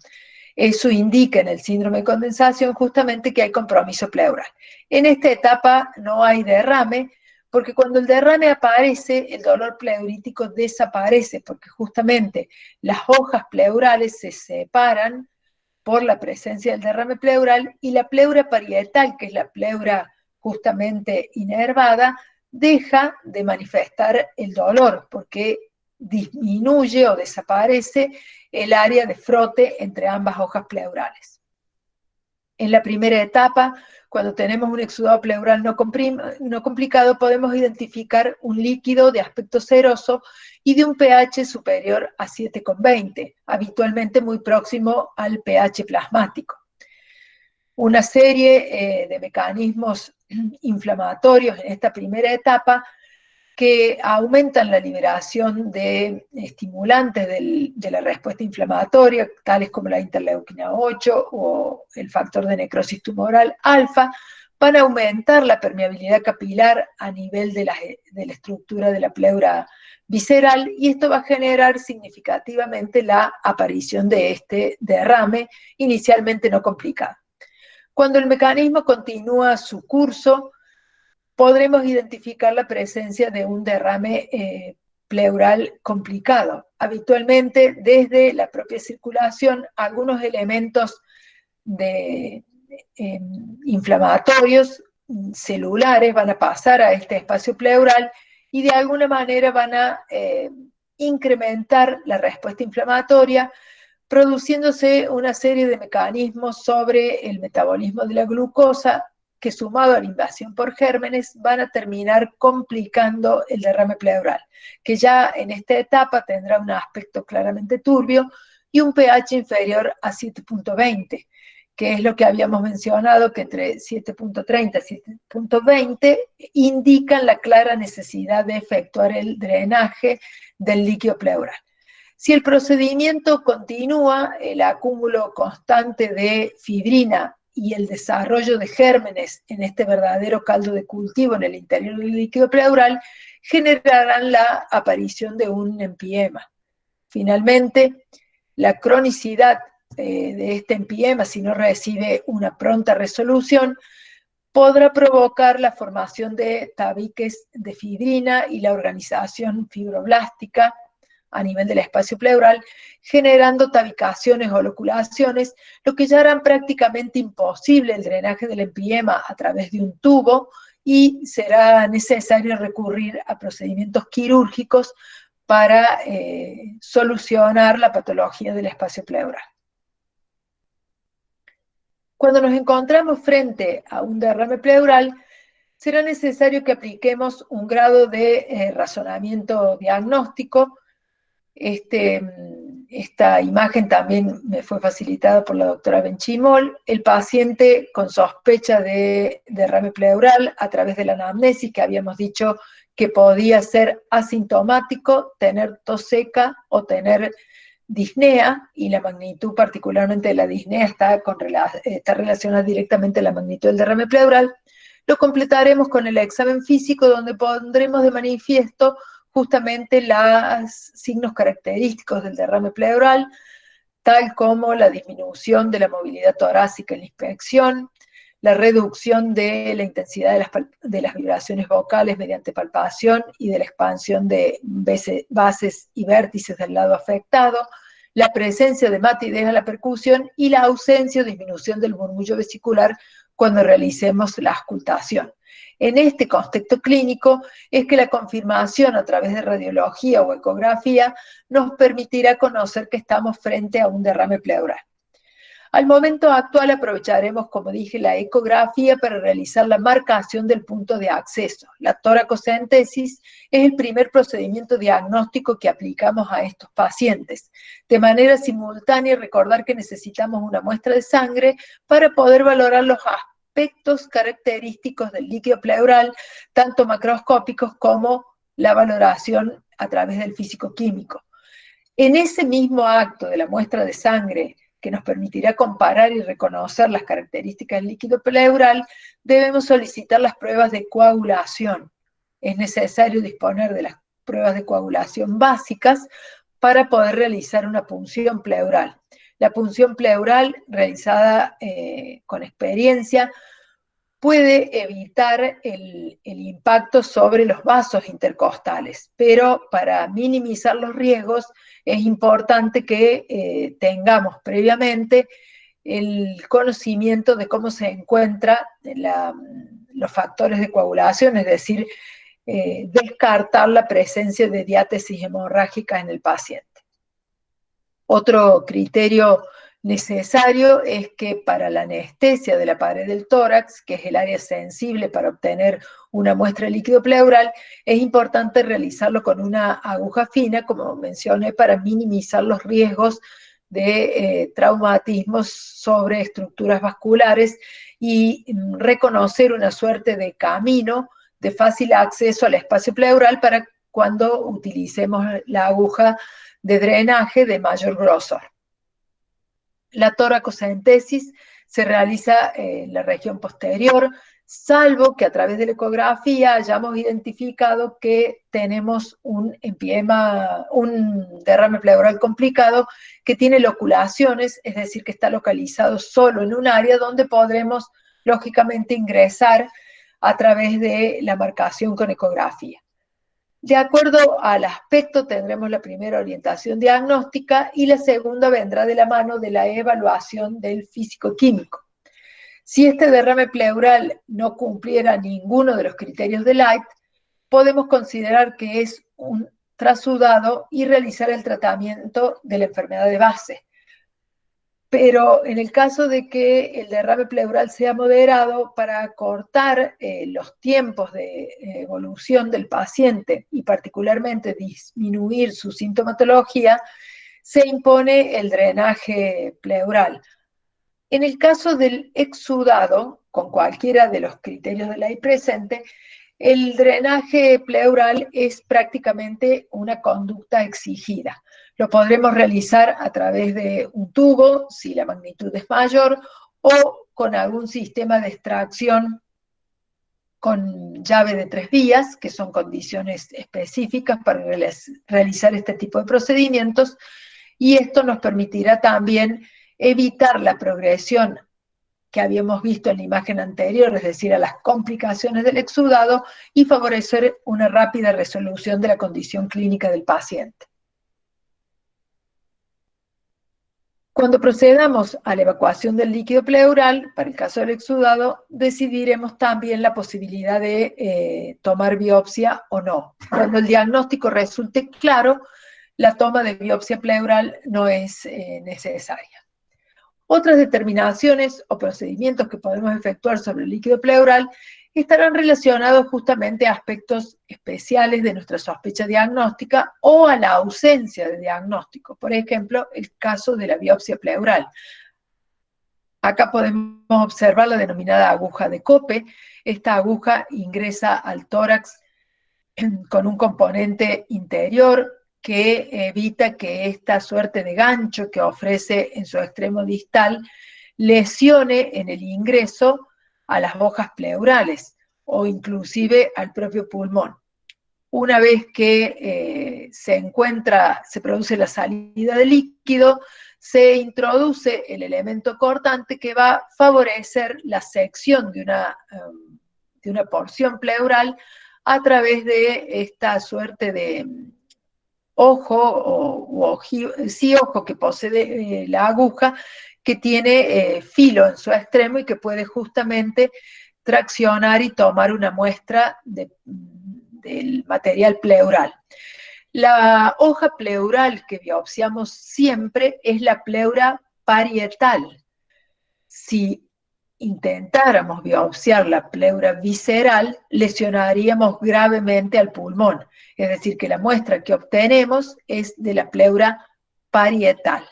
Eso indica en el síndrome de condensación justamente que hay compromiso pleural. En esta etapa no hay derrame, porque cuando el derrame aparece, el dolor pleurítico desaparece, porque justamente las hojas pleurales se separan por la presencia del derrame pleural, y la pleura parietal, que es la pleura justamente inervada, deja de manifestar el dolor, porque disminuye o desaparece el área de frote entre ambas hojas pleurales. En la primera etapa, cuando tenemos un exudado pleural no complicado, podemos identificar un líquido de aspecto ceroso y de un pH superior a 7,20, habitualmente muy próximo al pH plasmático. Una serie de mecanismos inflamatorios en esta primera etapa que aumentan la liberación de estimulantes de la respuesta inflamatoria, tales como la interleuquina 8 o el factor de necrosis tumoral alfa, van a aumentar la permeabilidad capilar a nivel de la estructura de la pleura visceral, y esto va a generar significativamente la aparición de este derrame inicialmente no complicado. Cuando el mecanismo continúa su curso, podremos identificar la presencia de un derrame pleural complicado. Habitualmente, desde la propia circulación, algunos elementos inflamatorios celulares van a pasar a este espacio pleural y de alguna manera van a incrementar la respuesta inflamatoria, produciéndose una serie de mecanismos sobre el metabolismo de la glucosa que, sumado a la invasión por gérmenes, van a terminar complicando el derrame pleural, que ya en esta etapa tendrá un aspecto claramente turbio y un pH inferior a 7,20, que es lo que habíamos mencionado, que entre 7,30 y 7,20 indican la clara necesidad de efectuar el drenaje del líquido pleural. Si el procedimiento continúa, el acúmulo constante de fibrina y el desarrollo de gérmenes en este verdadero caldo de cultivo en el interior del líquido pleural generarán la aparición de un empiema. Finalmente, la cronicidad de este empiema, si no recibe una pronta resolución, podrá provocar la formación de tabiques de fibrina y la organización fibroblástica a nivel del espacio pleural, generando tabicaciones o loculaciones, lo que ya harán prácticamente imposible el drenaje del empiema a través de un tubo, y será necesario recurrir a procedimientos quirúrgicos para solucionar la patología del espacio pleural. Cuando nos encontramos frente a un derrame pleural, será necesario que apliquemos un grado de razonamiento diagnóstico. Esta imagen también me fue facilitada por la doctora Benchimol. El paciente con sospecha de derrame pleural a través de la anamnesis, que habíamos dicho que podía ser asintomático, tener tos seca o tener disnea, y la magnitud particularmente de la disnea está relacionada directamente a la magnitud del derrame pleural. Lo completaremos con el examen físico, donde pondremos de manifiesto justamente los signos característicos del derrame pleural, tal como la disminución de la movilidad torácica en la inspección, la reducción de la intensidad de las vibraciones vocales mediante palpación y de la expansión de bases y vértices del lado afectado, la presencia de matidez a la percusión y la ausencia o disminución del murmullo vesicular cuando realicemos la auscultación. En este contexto clínico es que la confirmación a través de radiología o ecografía nos permitirá conocer que estamos frente a un derrame pleural. Al momento actual aprovecharemos, como dije, la ecografía para realizar la marcación del punto de acceso. La toracocentesis es el primer procedimiento diagnóstico que aplicamos a estos pacientes. De manera simultánea, recordar que necesitamos una muestra de sangre para poder valorar los aspectos característicos del líquido pleural, tanto macroscópicos como la valoración a través del físico-químico. En ese mismo acto de la muestra de sangre, que nos permitirá comparar y reconocer las características del líquido pleural, debemos solicitar las pruebas de coagulación. Es necesario disponer de las pruebas de coagulación básicas para poder realizar una punción pleural. La punción pleural, realizada con experiencia, puede evitar el impacto sobre los vasos intercostales, pero para minimizar los riesgos es importante que tengamos previamente el conocimiento de cómo se encuentran los factores de coagulación, es decir, descartar la presencia de diátesis hemorrágica en el paciente. Otro criterio necesario es que para la anestesia de la pared del tórax, que es el área sensible para obtener una muestra de líquido pleural, es importante realizarlo con una aguja fina, como mencioné, para minimizar los riesgos de traumatismos sobre estructuras vasculares y reconocer una suerte de camino de fácil acceso al espacio pleural para cuando utilicemos la aguja de drenaje de mayor grosor. La toracocentesis se realiza en la región posterior, salvo que a través de la ecografía hayamos identificado que tenemos un empiema, un derrame pleural complicado que tiene loculaciones, es decir, que está localizado solo en un área donde podremos, lógicamente, ingresar a través de la marcación con ecografía. De acuerdo al aspecto tendremos la primera orientación diagnóstica y la segunda vendrá de la mano de la evaluación del físico-químico. Si este derrame pleural no cumpliera ninguno de los criterios de Light, podemos considerar que es un trasudado y realizar el tratamiento de la enfermedad de base. Pero en el caso de que el derrame pleural sea moderado, para acortar los tiempos de evolución del paciente y particularmente disminuir su sintomatología, se impone el drenaje pleural. En el caso del exudado, con cualquiera de los criterios de ley presente, el drenaje pleural es prácticamente una conducta exigida. Lo podremos realizar a través de un tubo, si la magnitud es mayor, o con algún sistema de extracción con llave de 3 vías, que son condiciones específicas para realizar este tipo de procedimientos, y esto nos permitirá también evitar la progresión que habíamos visto en la imagen anterior, es decir, a las complicaciones del exudado, y favorecer una rápida resolución de la condición clínica del paciente. Cuando procedamos a la evacuación del líquido pleural, para el caso del exudado, decidiremos también la posibilidad de tomar biopsia o no. Cuando el diagnóstico resulte claro, la toma de biopsia pleural no es necesaria. Otras determinaciones o procedimientos que podemos efectuar sobre el líquido pleural estarán relacionados justamente a aspectos especiales de nuestra sospecha diagnóstica o a la ausencia de diagnóstico. Por ejemplo, el caso de la biopsia pleural. Acá podemos observar la denominada aguja de Cope. Esta aguja ingresa al tórax con un componente interior que evita que esta suerte de gancho que ofrece en su extremo distal lesione en el ingreso a las hojas pleurales o inclusive al propio pulmón. Una vez que se produce la salida de líquido, se introduce el elemento cortante que va a favorecer la sección de una porción pleural a través de esta suerte de ojo que posee la aguja, que tiene filo en su extremo y que puede justamente traccionar y tomar una muestra del material pleural. La hoja pleural que biopsiamos siempre es la pleura parietal. Si intentáramos biopsiar la pleura visceral, lesionaríamos gravemente al pulmón. Es decir, que la muestra que obtenemos es de la pleura parietal.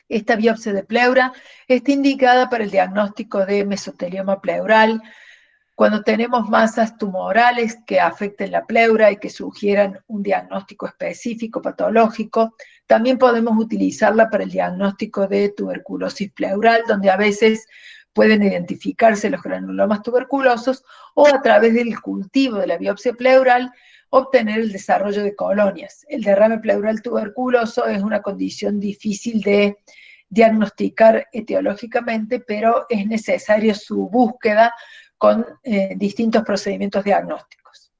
Esta biopsia de pleura está indicada para el diagnóstico de mesotelioma pleural, cuando tenemos masas tumorales que afecten la pleura y que sugieran un diagnóstico específico patológico. También podemos utilizarla para el diagnóstico de tuberculosis pleural, donde a veces pueden identificarse los granulomas tuberculosos, o a través del cultivo de la biopsia pleural obtener el desarrollo de colonias. El derrame pleural tuberculoso es una condición difícil de diagnosticar etiológicamente, pero es necesaria su búsqueda con distintos procedimientos diagnósticos.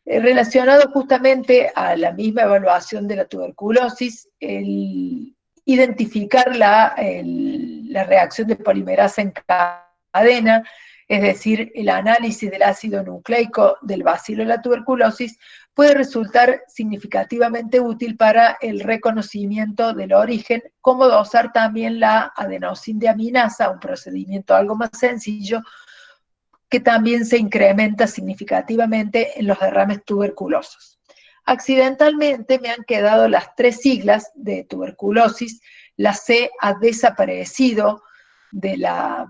Relacionado justamente a la misma evaluación de la tuberculosis, el identificar la reacción de polimerasa en cadena, es decir, el análisis del ácido nucleico del bacilo de la tuberculosis, puede resultar significativamente útil para el reconocimiento del origen, como dosar también la adenosindeaminasa, un procedimiento algo más sencillo, que también se incrementa significativamente en los derrames tuberculosos. Accidentalmente me han quedado las 3 siglas de tuberculosis. La C ha desaparecido de la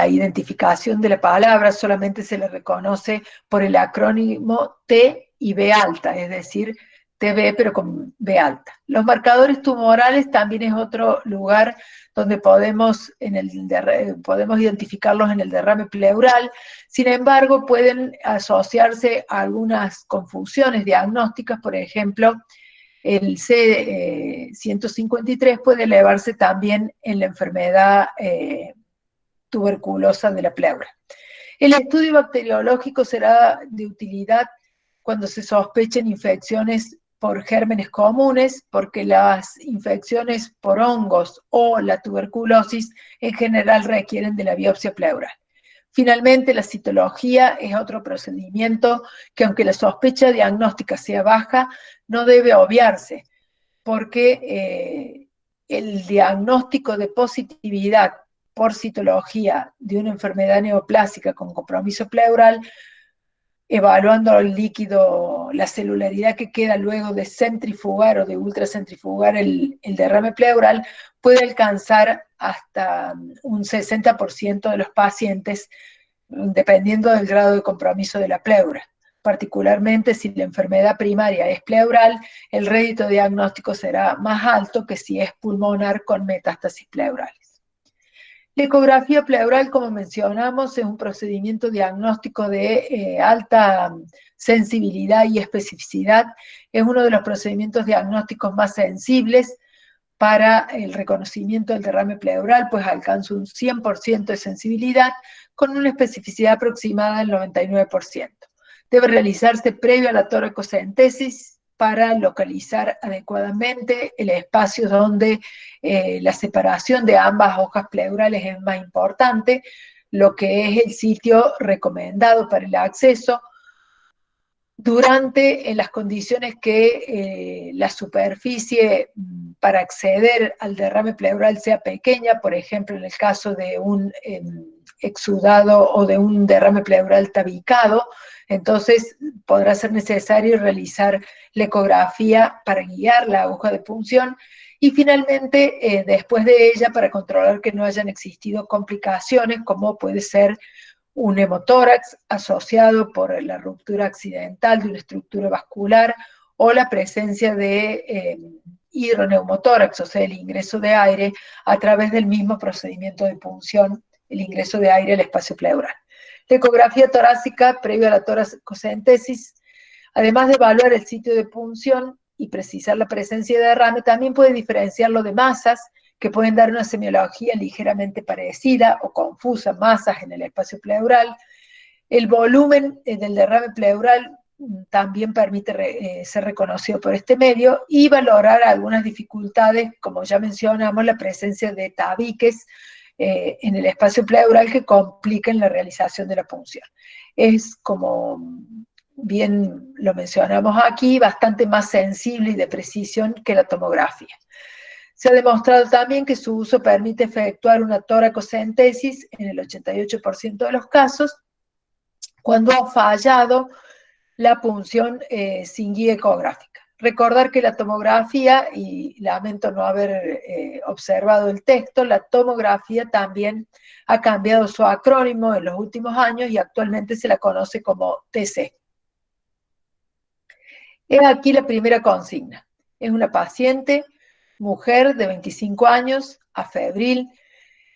identificación de la palabra, solamente se le reconoce por el acrónimo T y B alta, es decir, TB pero con B alta. Los marcadores tumorales también es otro lugar donde podemos identificarlos en el derrame pleural. Sin embargo, pueden asociarse a algunas confusiones diagnósticas. Por ejemplo, el C153 puede elevarse también en la enfermedad tuberculosa de la pleura. El estudio bacteriológico será de utilidad cuando se sospechen infecciones por gérmenes comunes, porque las infecciones por hongos o la tuberculosis en general requieren de la biopsia pleural. Finalmente, la citología es otro procedimiento que, aunque la sospecha diagnóstica sea baja, no debe obviarse, porque el diagnóstico de positividad por citología de una enfermedad neoplásica con compromiso pleural, evaluando el líquido, la celularidad que queda luego de centrifugar o de ultracentrifugar el derrame pleural, puede alcanzar hasta un 60% de los pacientes, dependiendo del grado de compromiso de la pleura. Particularmente si la enfermedad primaria es pleural, el rédito diagnóstico será más alto que si es pulmonar con metástasis pleurales. La ecografía pleural, como mencionamos, es un procedimiento diagnóstico de alta sensibilidad y especificidad. Es uno de los procedimientos diagnósticos más sensibles para el reconocimiento del derrame pleural, pues alcanza un 100% de sensibilidad con una especificidad aproximada del 99%. Debe realizarse previo a la toracocentesis para localizar adecuadamente el espacio donde la separación de ambas hojas pleurales es más importante, lo que es el sitio recomendado para el acceso, durante en las condiciones que la superficie para acceder al derrame pleural sea pequeña, por ejemplo, en el caso de un exudado o de un derrame pleural tabicado, entonces podrá ser necesario realizar la ecografía para guiar la aguja de punción y finalmente, después de ella, para controlar que no hayan existido complicaciones, como puede ser un hemotórax asociado por la ruptura accidental de una estructura vascular o la presencia de hidroneumotórax, o sea, el ingreso de aire a través del mismo procedimiento de punción, el ingreso de aire al espacio pleural. La ecografía torácica previo a la toracocentesis, además de evaluar el sitio de punción y precisar la presencia de derrame, también puede diferenciarlo de masas que pueden dar una semiología ligeramente parecida o confusa, masas en el espacio pleural. El volumen del derrame pleural también permite ser reconocido por este medio y valorar algunas dificultades, como ya mencionamos, la presencia de tabiques en el espacio pleural que complican la realización de la punción. Es, como bien lo mencionamos aquí, bastante más sensible y de precisión que la tomografía. Se ha demostrado también que su uso permite efectuar una toracocentesis en el 88% de los casos cuando ha fallado la punción sin guía ecográfica. Recordar que la tomografía, y lamento no haber observado el texto, la tomografía también ha cambiado su acrónimo en los últimos años y actualmente se la conoce como TC. He aquí la primera consigna. Es una paciente, mujer de 25 años, afebril,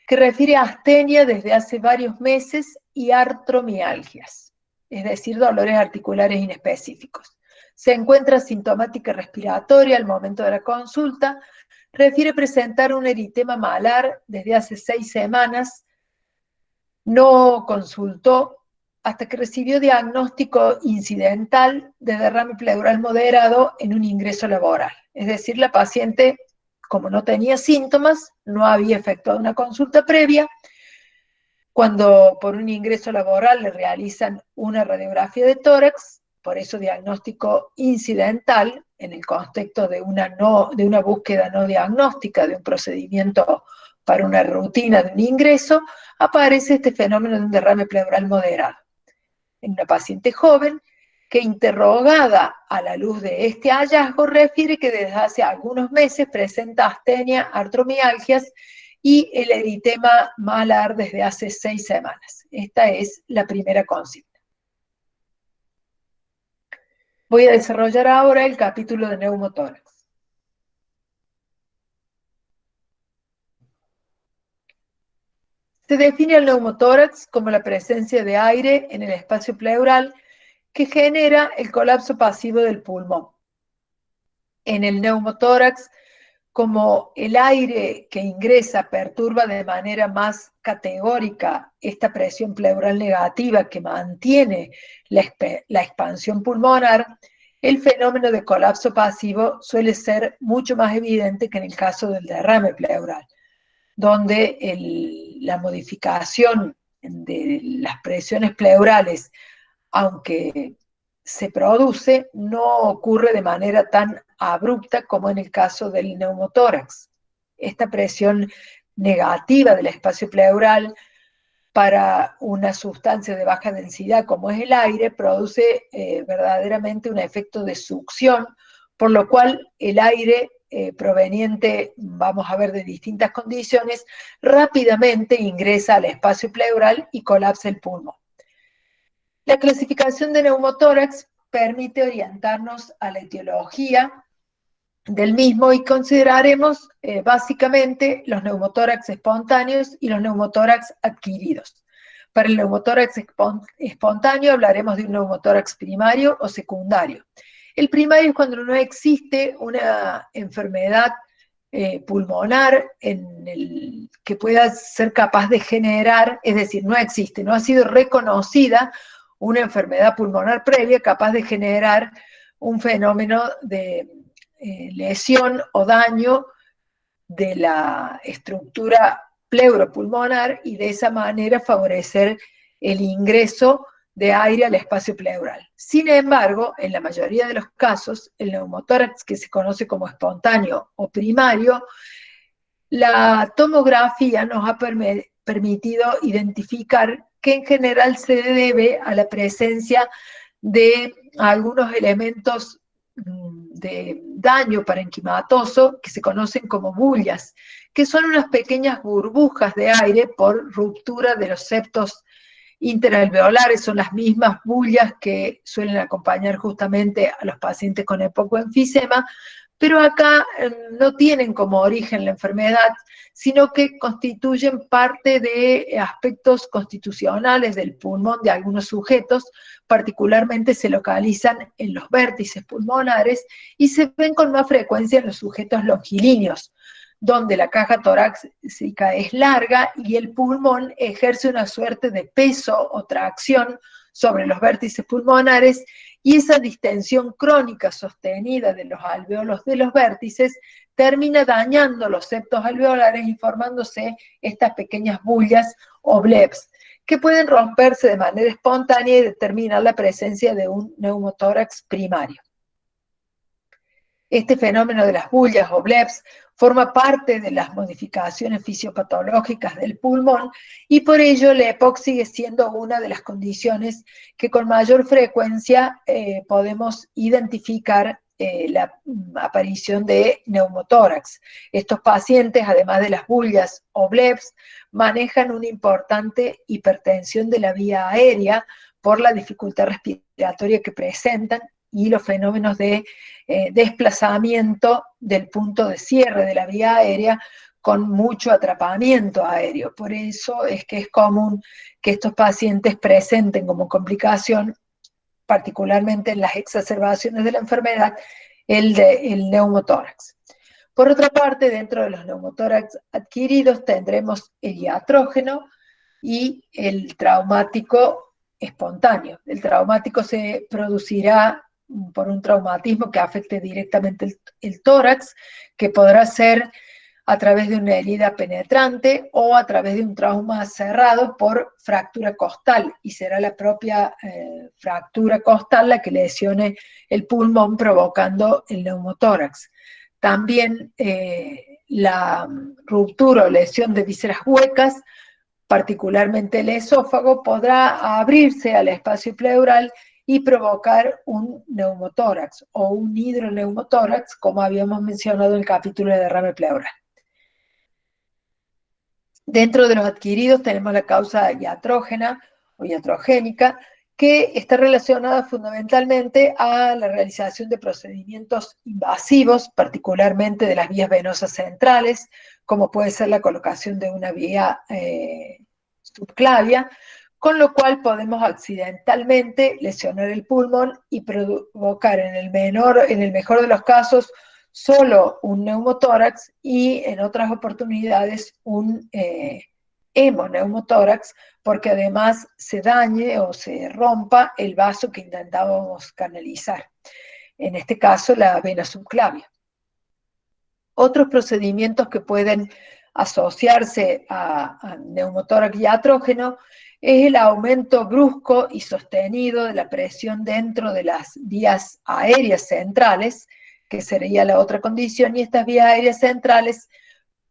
que refiere a astenia desde hace varios meses y artromialgias, es decir, dolores articulares inespecíficos. Se encuentra sintomática respiratoria al momento de la consulta. Refiere presentar un eritema malar desde hace 6 semanas. No consultó hasta que recibió diagnóstico incidental de derrame pleural moderado en un ingreso laboral. Es decir, la paciente, como no tenía síntomas, no había efectuado una consulta previa. Cuando por un ingreso laboral le realizan una radiografía de tórax, por eso diagnóstico incidental, en el contexto de una búsqueda no diagnóstica, de un procedimiento para una rutina de un ingreso, aparece este fenómeno de un derrame pleural moderado. En una paciente joven que, interrogada a la luz de este hallazgo, refiere que desde hace algunos meses presenta astenia, artromialgias y el eritema malar desde hace 6 semanas. Esta es la primera consigna. Voy a desarrollar ahora el capítulo de neumotórax. Se define el neumotórax como la presencia de aire en el espacio pleural que genera el colapso pasivo del pulmón. En el neumotórax, como el aire que ingresa perturba de manera más categórica esta presión pleural negativa que mantiene la expansión pulmonar, el fenómeno de colapso pasivo suele ser mucho más evidente que en el caso del derrame pleural, donde la modificación de las presiones pleurales, aunque se produce, no ocurre de manera tan abrupta como en el caso del neumotórax. Esta presión negativa del espacio pleural para una sustancia de baja densidad como es el aire produce verdaderamente un efecto de succión, por lo cual el aire proveniente, vamos a ver, de distintas condiciones, rápidamente ingresa al espacio pleural y colapsa el pulmón. La clasificación de neumotórax permite orientarnos a la etiología del mismo y consideraremos básicamente los neumotórax espontáneos y los neumotórax adquiridos. Para el neumotórax espontáneo hablaremos de un neumotórax primario o secundario. El primario es cuando no existe una enfermedad pulmonar que pueda ser capaz de generar, es decir, no existe, no ha sido reconocida una enfermedad pulmonar previa capaz de generar un fenómeno de lesión o daño de la estructura pleuropulmonar y de esa manera favorecer el ingreso de aire al espacio pleural. Sin embargo, en la mayoría de los casos, el neumotórax que se conoce como espontáneo o primario, la tomografía nos ha permitido identificar que en general se debe a la presencia de algunos elementos de daño parenquimatoso que se conocen como bullas, que son unas pequeñas burbujas de aire por ruptura de los septos interalveolares. Son las mismas bullas que suelen acompañar justamente a los pacientes con hipocoenfisema, pero acá no tienen como origen la enfermedad, sino que constituyen parte de aspectos constitucionales del pulmón de algunos sujetos. Particularmente se localizan en los vértices pulmonares y se ven con más frecuencia en los sujetos longilíneos, donde la caja torácica es larga y el pulmón ejerce una suerte de peso o tracción sobre los vértices pulmonares, y esa distensión crónica sostenida de los alveolos de los vértices termina dañando los septos alveolares y formándose estas pequeñas bullas o bleps, que pueden romperse de manera espontánea y determinar la presencia de un neumotórax primario. Este fenómeno de las bullas o bleps forma parte de las modificaciones fisiopatológicas del pulmón y por ello la EPOC sigue siendo una de las condiciones que con mayor frecuencia podemos identificar la aparición de neumotórax. Estos pacientes, además de las bullas o bleps, manejan una importante hipertensión de la vía aérea por la dificultad respiratoria que presentan y los fenómenos de desplazamiento del punto de cierre de la vía aérea con mucho atrapamiento aéreo. Por eso es que es común que estos pacientes presenten como complicación particularmente en las exacerbaciones de la enfermedad, el neumotórax. Por otra parte, dentro de los neumotórax adquiridos tendremos el iatrógeno y el traumático espontáneo. El traumático se producirá por un traumatismo que afecte directamente el tórax, que podrá ser a través de una herida penetrante o a través de un trauma cerrado por fractura costal, y será la propia fractura costal la que lesione el pulmón provocando el neumotórax. También la ruptura o lesión de vísceras huecas, particularmente el esófago, podrá abrirse al espacio pleural y provocar un neumotórax o un hidroneumotórax, como habíamos mencionado en el capítulo de derrame pleural. Dentro de los adquiridos tenemos la causa iatrógena o iatrogénica, que está relacionada fundamentalmente a la realización de procedimientos invasivos, particularmente de las vías venosas centrales, como puede ser la colocación de una vía subclavia, con lo cual podemos accidentalmente lesionar el pulmón y provocar en el mejor de los casos solo un neumotórax y en otras oportunidades un hemoneumotórax, porque además se dañe o se rompa el vaso que intentábamos canalizar, en este caso la vena subclavia. Otros procedimientos que pueden asociarse a neumotórax iatrógeno es el aumento brusco y sostenido de la presión dentro de las vías aéreas centrales, que sería la otra condición, y estas vías aéreas centrales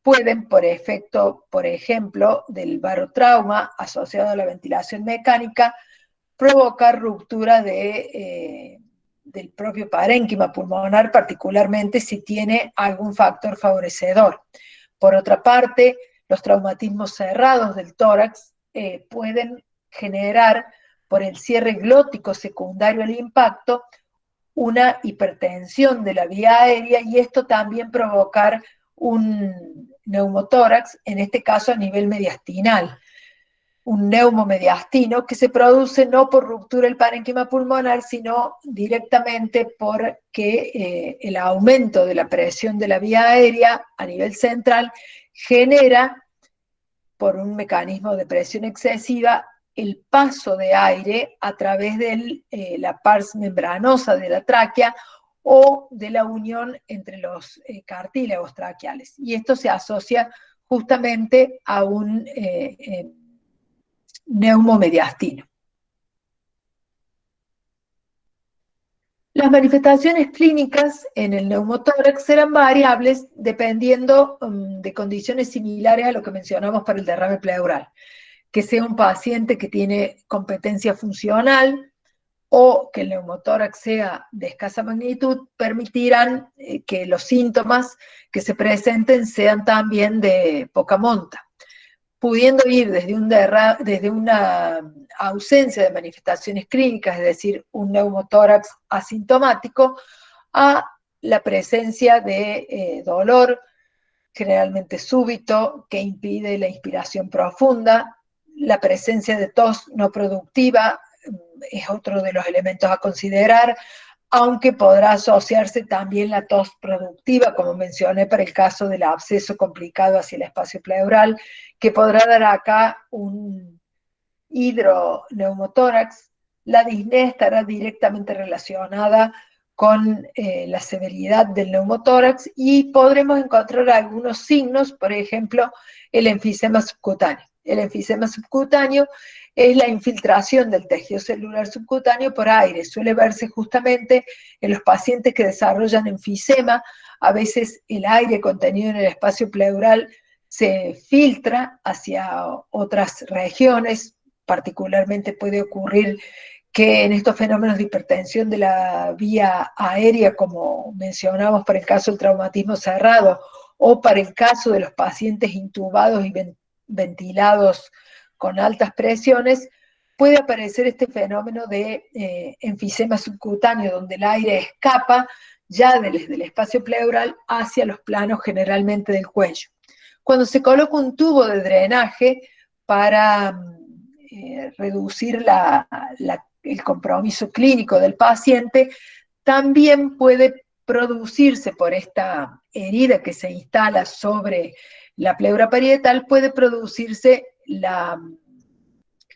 pueden, por efecto, por ejemplo, del barotrauma asociado a la ventilación mecánica, provocar ruptura del propio parénquima pulmonar, particularmente si tiene algún factor favorecedor. Por otra parte, los traumatismos cerrados del tórax pueden generar, por el cierre glótico secundario al impacto, una hipertensión de la vía aérea, y esto también provocar un neumotórax, en este caso a nivel mediastinal, un neumomediastino que se produce no por ruptura del parénquima pulmonar, sino directamente porque el aumento de la presión de la vía aérea a nivel central genera, por un mecanismo de presión excesiva, el paso de aire a través de la pars membranosa de la tráquea o de la unión entre los cartílagos traqueales. Y esto se asocia justamente a un neumomediastino. Las manifestaciones clínicas en el neumotórax serán variables dependiendo de condiciones similares a lo que mencionamos para el derrame pleural. Que sea un paciente que tiene competencia funcional o que el neumotórax sea de escasa magnitud, permitirán que los síntomas que se presenten sean también de poca monta, pudiendo ir desde una ausencia de manifestaciones clínicas, es decir, un neumotórax asintomático, a la presencia de dolor, generalmente súbito, que impide la inspiración profunda. La presencia de tos no productiva es otro de los elementos a considerar, aunque podrá asociarse también la tos productiva, como mencioné para el caso del absceso complicado hacia el espacio pleural, que podrá dar acá un hidroneumotórax. La disnea estará directamente relacionada con la severidad del neumotórax y podremos encontrar algunos signos, por ejemplo, el enfisema subcutáneo. El enfisema subcutáneo es la infiltración del tejido celular subcutáneo por aire. Suele verse justamente en los pacientes que desarrollan enfisema. A veces el aire contenido en el espacio pleural se filtra hacia otras regiones. Particularmente puede ocurrir que en estos fenómenos de hipertensión de la vía aérea, como mencionamos para el caso del traumatismo cerrado, o para el caso de los pacientes intubados y ventilados con altas presiones, puede aparecer este fenómeno de enfisema subcutáneo, donde el aire escapa ya desde el espacio pleural hacia los planos generalmente del cuello. Cuando se coloca un tubo de drenaje para reducir la el compromiso clínico del paciente, también puede producirse por esta herida que se instala sobre la pleura parietal, puede producirse la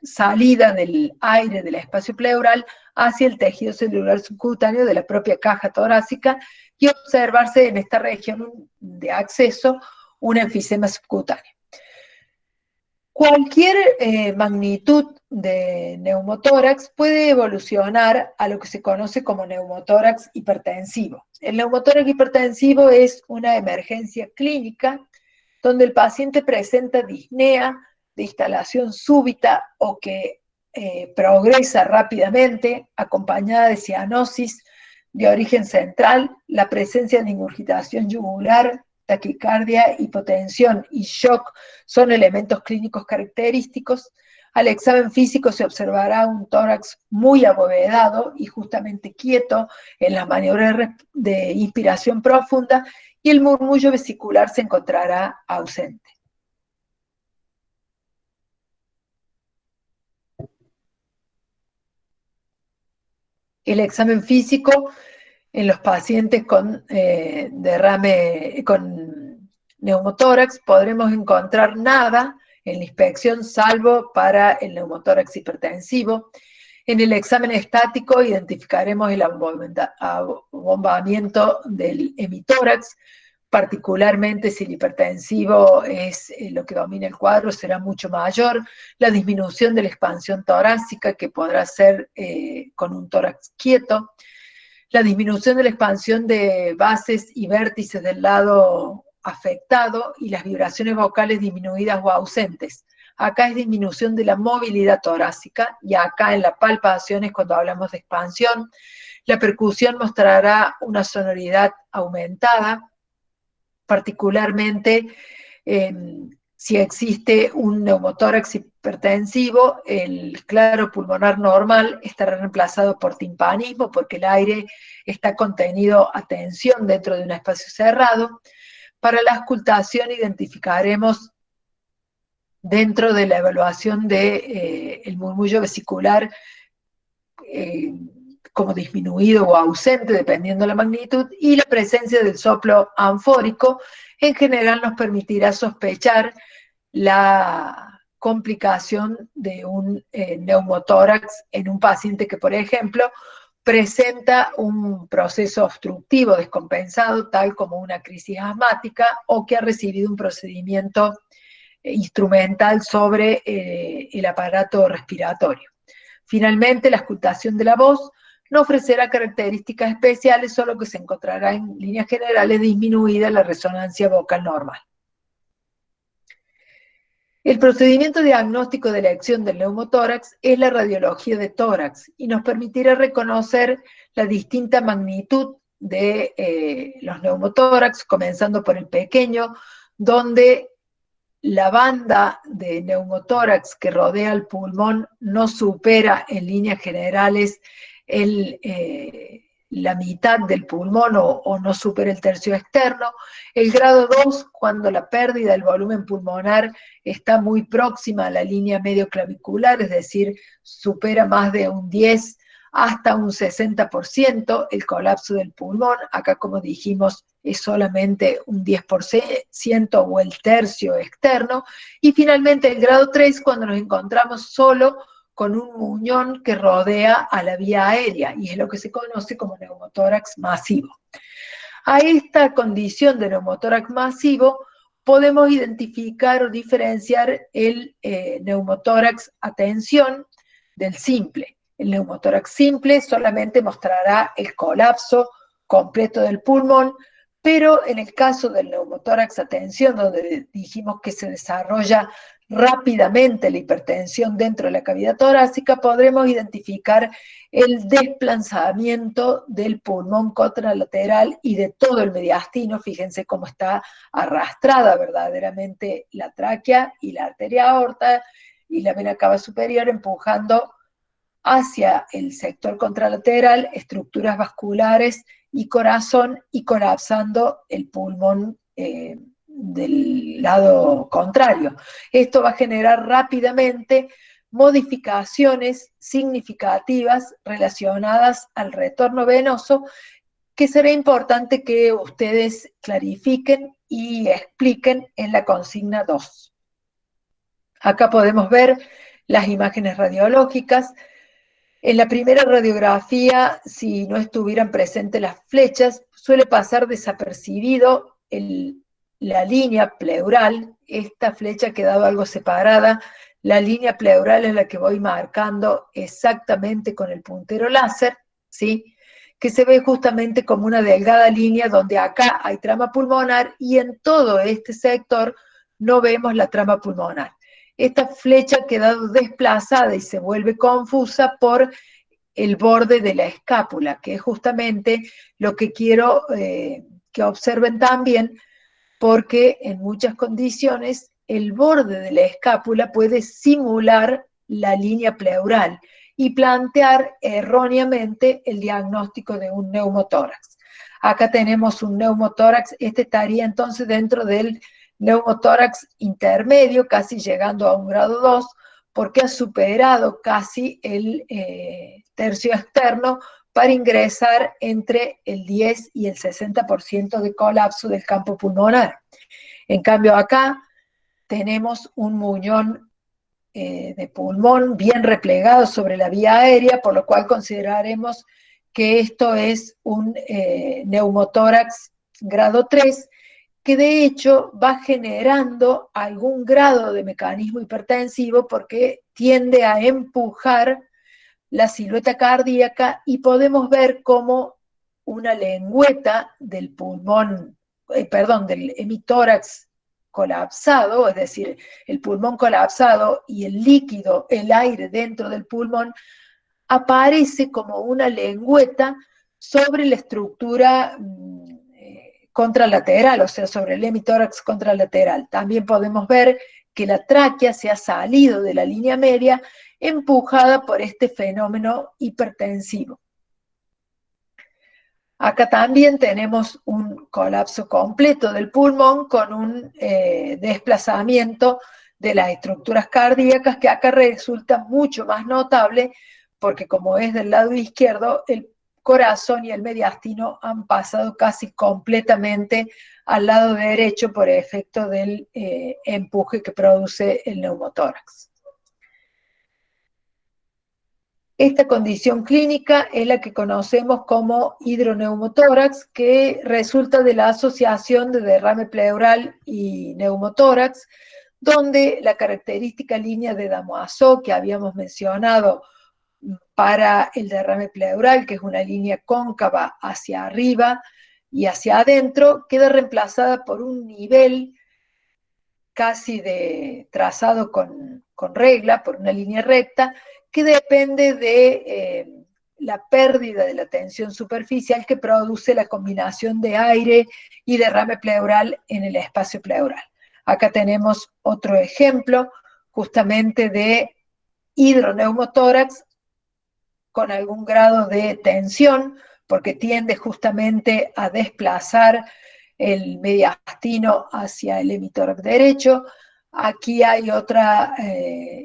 salida del aire del espacio pleural hacia el tejido celular subcutáneo de la propia caja torácica y observarse en esta región de acceso un enfisema subcutáneo. Cualquier magnitud de neumotórax puede evolucionar a lo que se conoce como neumotórax hipertensivo. El neumotórax hipertensivo es una emergencia clínica donde el paciente presenta disnea de instalación súbita o que progresa rápidamente, acompañada de cianosis de origen central, la presencia de ingurgitación yugular, taquicardia, hipotensión y shock son elementos clínicos característicos. Al examen físico se observará un tórax muy abovedado y justamente quieto en las maniobras de inspiración profunda y el murmullo vesicular se encontrará ausente. El examen físico en los pacientes con con neumotórax podremos encontrar nada en la inspección salvo para el neumotórax hipertensivo. En el examen estático identificaremos el abombamiento del hemitórax, particularmente si el hipertensivo es lo que domina el cuadro, será mucho mayor, la disminución de la expansión torácica, que podrá ser con un tórax quieto, la disminución de la expansión de bases y vértices del lado afectado y las vibraciones vocales disminuidas o ausentes. Acá es disminución de la movilidad torácica y acá en la palpación es cuando hablamos de expansión. La percusión mostrará una sonoridad aumentada, particularmente si existe un neumotórax hipertensivo, el claro pulmonar normal estará reemplazado por timpanismo porque el aire está contenido a tensión dentro de un espacio cerrado. Para la auscultación identificaremos dentro de la evaluación de el murmullo vesicular como disminuido o ausente, dependiendo de la magnitud, y la presencia del soplo anfórico, en general nos permitirá sospechar la complicación de un neumotórax en un paciente que, por ejemplo, presenta un proceso obstructivo descompensado, tal como una crisis asmática, o que ha recibido un procedimiento instrumental sobre el aparato respiratorio. Finalmente, la auscultación de la voz no ofrecerá características especiales, solo que se encontrará en líneas generales disminuida la resonancia vocal normal. El procedimiento diagnóstico de elección del neumotórax es la radiología de tórax y nos permitirá reconocer la distinta magnitud de los neumotórax, comenzando por el pequeño, donde la banda de neumotórax que rodea el pulmón no supera en líneas generales la mitad del pulmón o no supera el tercio externo. El grado 2, cuando la pérdida del volumen pulmonar está muy próxima a la línea medio clavicular, es decir, supera más de un 10 hasta un 60% el colapso del pulmón. Acá, como dijimos, es solamente un 10% o el tercio externo. Y finalmente el grado 3, cuando nos encontramos solo con un muñón que rodea a la vía aérea, y es lo que se conoce como neumotórax masivo. A esta condición de neumotórax masivo podemos identificar o diferenciar el neumotórax a tensión del simple. El neumotórax simple solamente mostrará el colapso completo del pulmón, pero en el caso del neumotórax a tensión, donde dijimos que se desarrolla rápidamente la hipertensión dentro de la cavidad torácica, podremos identificar el desplazamiento del pulmón contralateral y de todo el mediastino. Fíjense cómo está arrastrada verdaderamente la tráquea y la arteria aorta y la vena cava superior, empujando hacia el sector contralateral estructuras vasculares y corazón y colapsando el pulmón del lado contrario. Esto va a generar rápidamente modificaciones significativas relacionadas al retorno venoso, que será importante que ustedes clarifiquen y expliquen en la consigna 2. Acá podemos ver las imágenes radiológicas. En la primera radiografía, si no estuvieran presentes las flechas, suele pasar desapercibido la línea pleural. Esta flecha ha quedado algo separada. La línea pleural es la que voy marcando exactamente con el puntero láser, ¿sí? Que se ve justamente como una delgada línea donde acá hay trama pulmonar y en todo este sector no vemos la trama pulmonar. Esta flecha ha quedado desplazada y se vuelve confusa por el borde de la escápula, que es justamente lo que quiero que observen también, porque en muchas condiciones el borde de la escápula puede simular la línea pleural y plantear erróneamente el diagnóstico de un neumotórax. Acá tenemos un neumotórax, este estaría entonces dentro del neumotórax intermedio, casi llegando a un grado 2, porque ha superado casi el tercio externo para ingresar entre el 10 y el 60% de colapso del campo pulmonar. En cambio acá tenemos un muñón de pulmón bien replegado sobre la vía aérea, por lo cual consideraremos que esto es un neumotórax grado 3, que de hecho va generando algún grado de mecanismo hipertensivo porque tiende a empujar la silueta cardíaca y podemos ver cómo una lengüeta del pulmón, del hemitórax colapsado, es decir, el pulmón colapsado y el líquido, el aire dentro del pulmón, aparece como una lengüeta sobre la estructura contralateral, o sea, sobre el hemitórax contralateral. También podemos ver que la tráquea se ha salido de la línea media empujada por este fenómeno hipertensivo. Acá también tenemos un colapso completo del pulmón con un desplazamiento de las estructuras cardíacas que acá resulta mucho más notable porque como es del lado izquierdo, el corazón y el mediastino han pasado casi completamente al lado derecho por efecto del empuje que produce el neumotórax. Esta condición clínica es la que conocemos como hidroneumotórax, que resulta de la asociación de derrame pleural y neumotórax, donde la característica línea de Damoiseau que habíamos mencionado para el derrame pleural, que es una línea cóncava hacia arriba y hacia adentro, queda reemplazada por un nivel casi de trazado con regla, por una línea recta, que depende de la pérdida de la tensión superficial que produce la combinación de aire y derrame pleural en el espacio pleural. Acá tenemos otro ejemplo justamente de hidroneumotórax con algún grado de tensión, porque tiende justamente a desplazar el mediastino hacia el hemitórax derecho. Aquí hay otra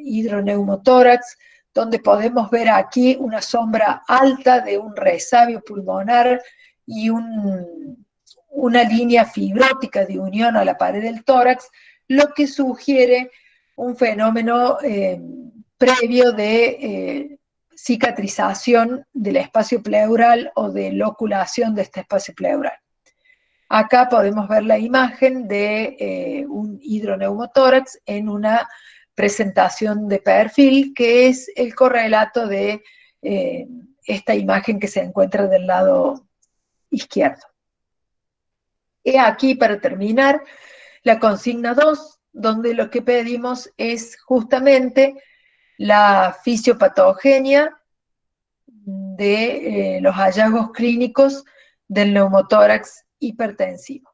hidroneumotórax, donde podemos ver aquí una sombra alta de un resabio pulmonar y una línea fibrótica de unión a la pared del tórax, lo que sugiere un fenómeno previo de cicatrización del espacio pleural o de loculación de este espacio pleural. Acá podemos ver la imagen de un hidroneumotórax en una presentación de perfil, que es el correlato de esta imagen que se encuentra del lado izquierdo. He aquí, para terminar, la consigna 2, donde lo que pedimos es justamente la fisiopatogenia de los hallazgos clínicos del neumotórax hipertensivo.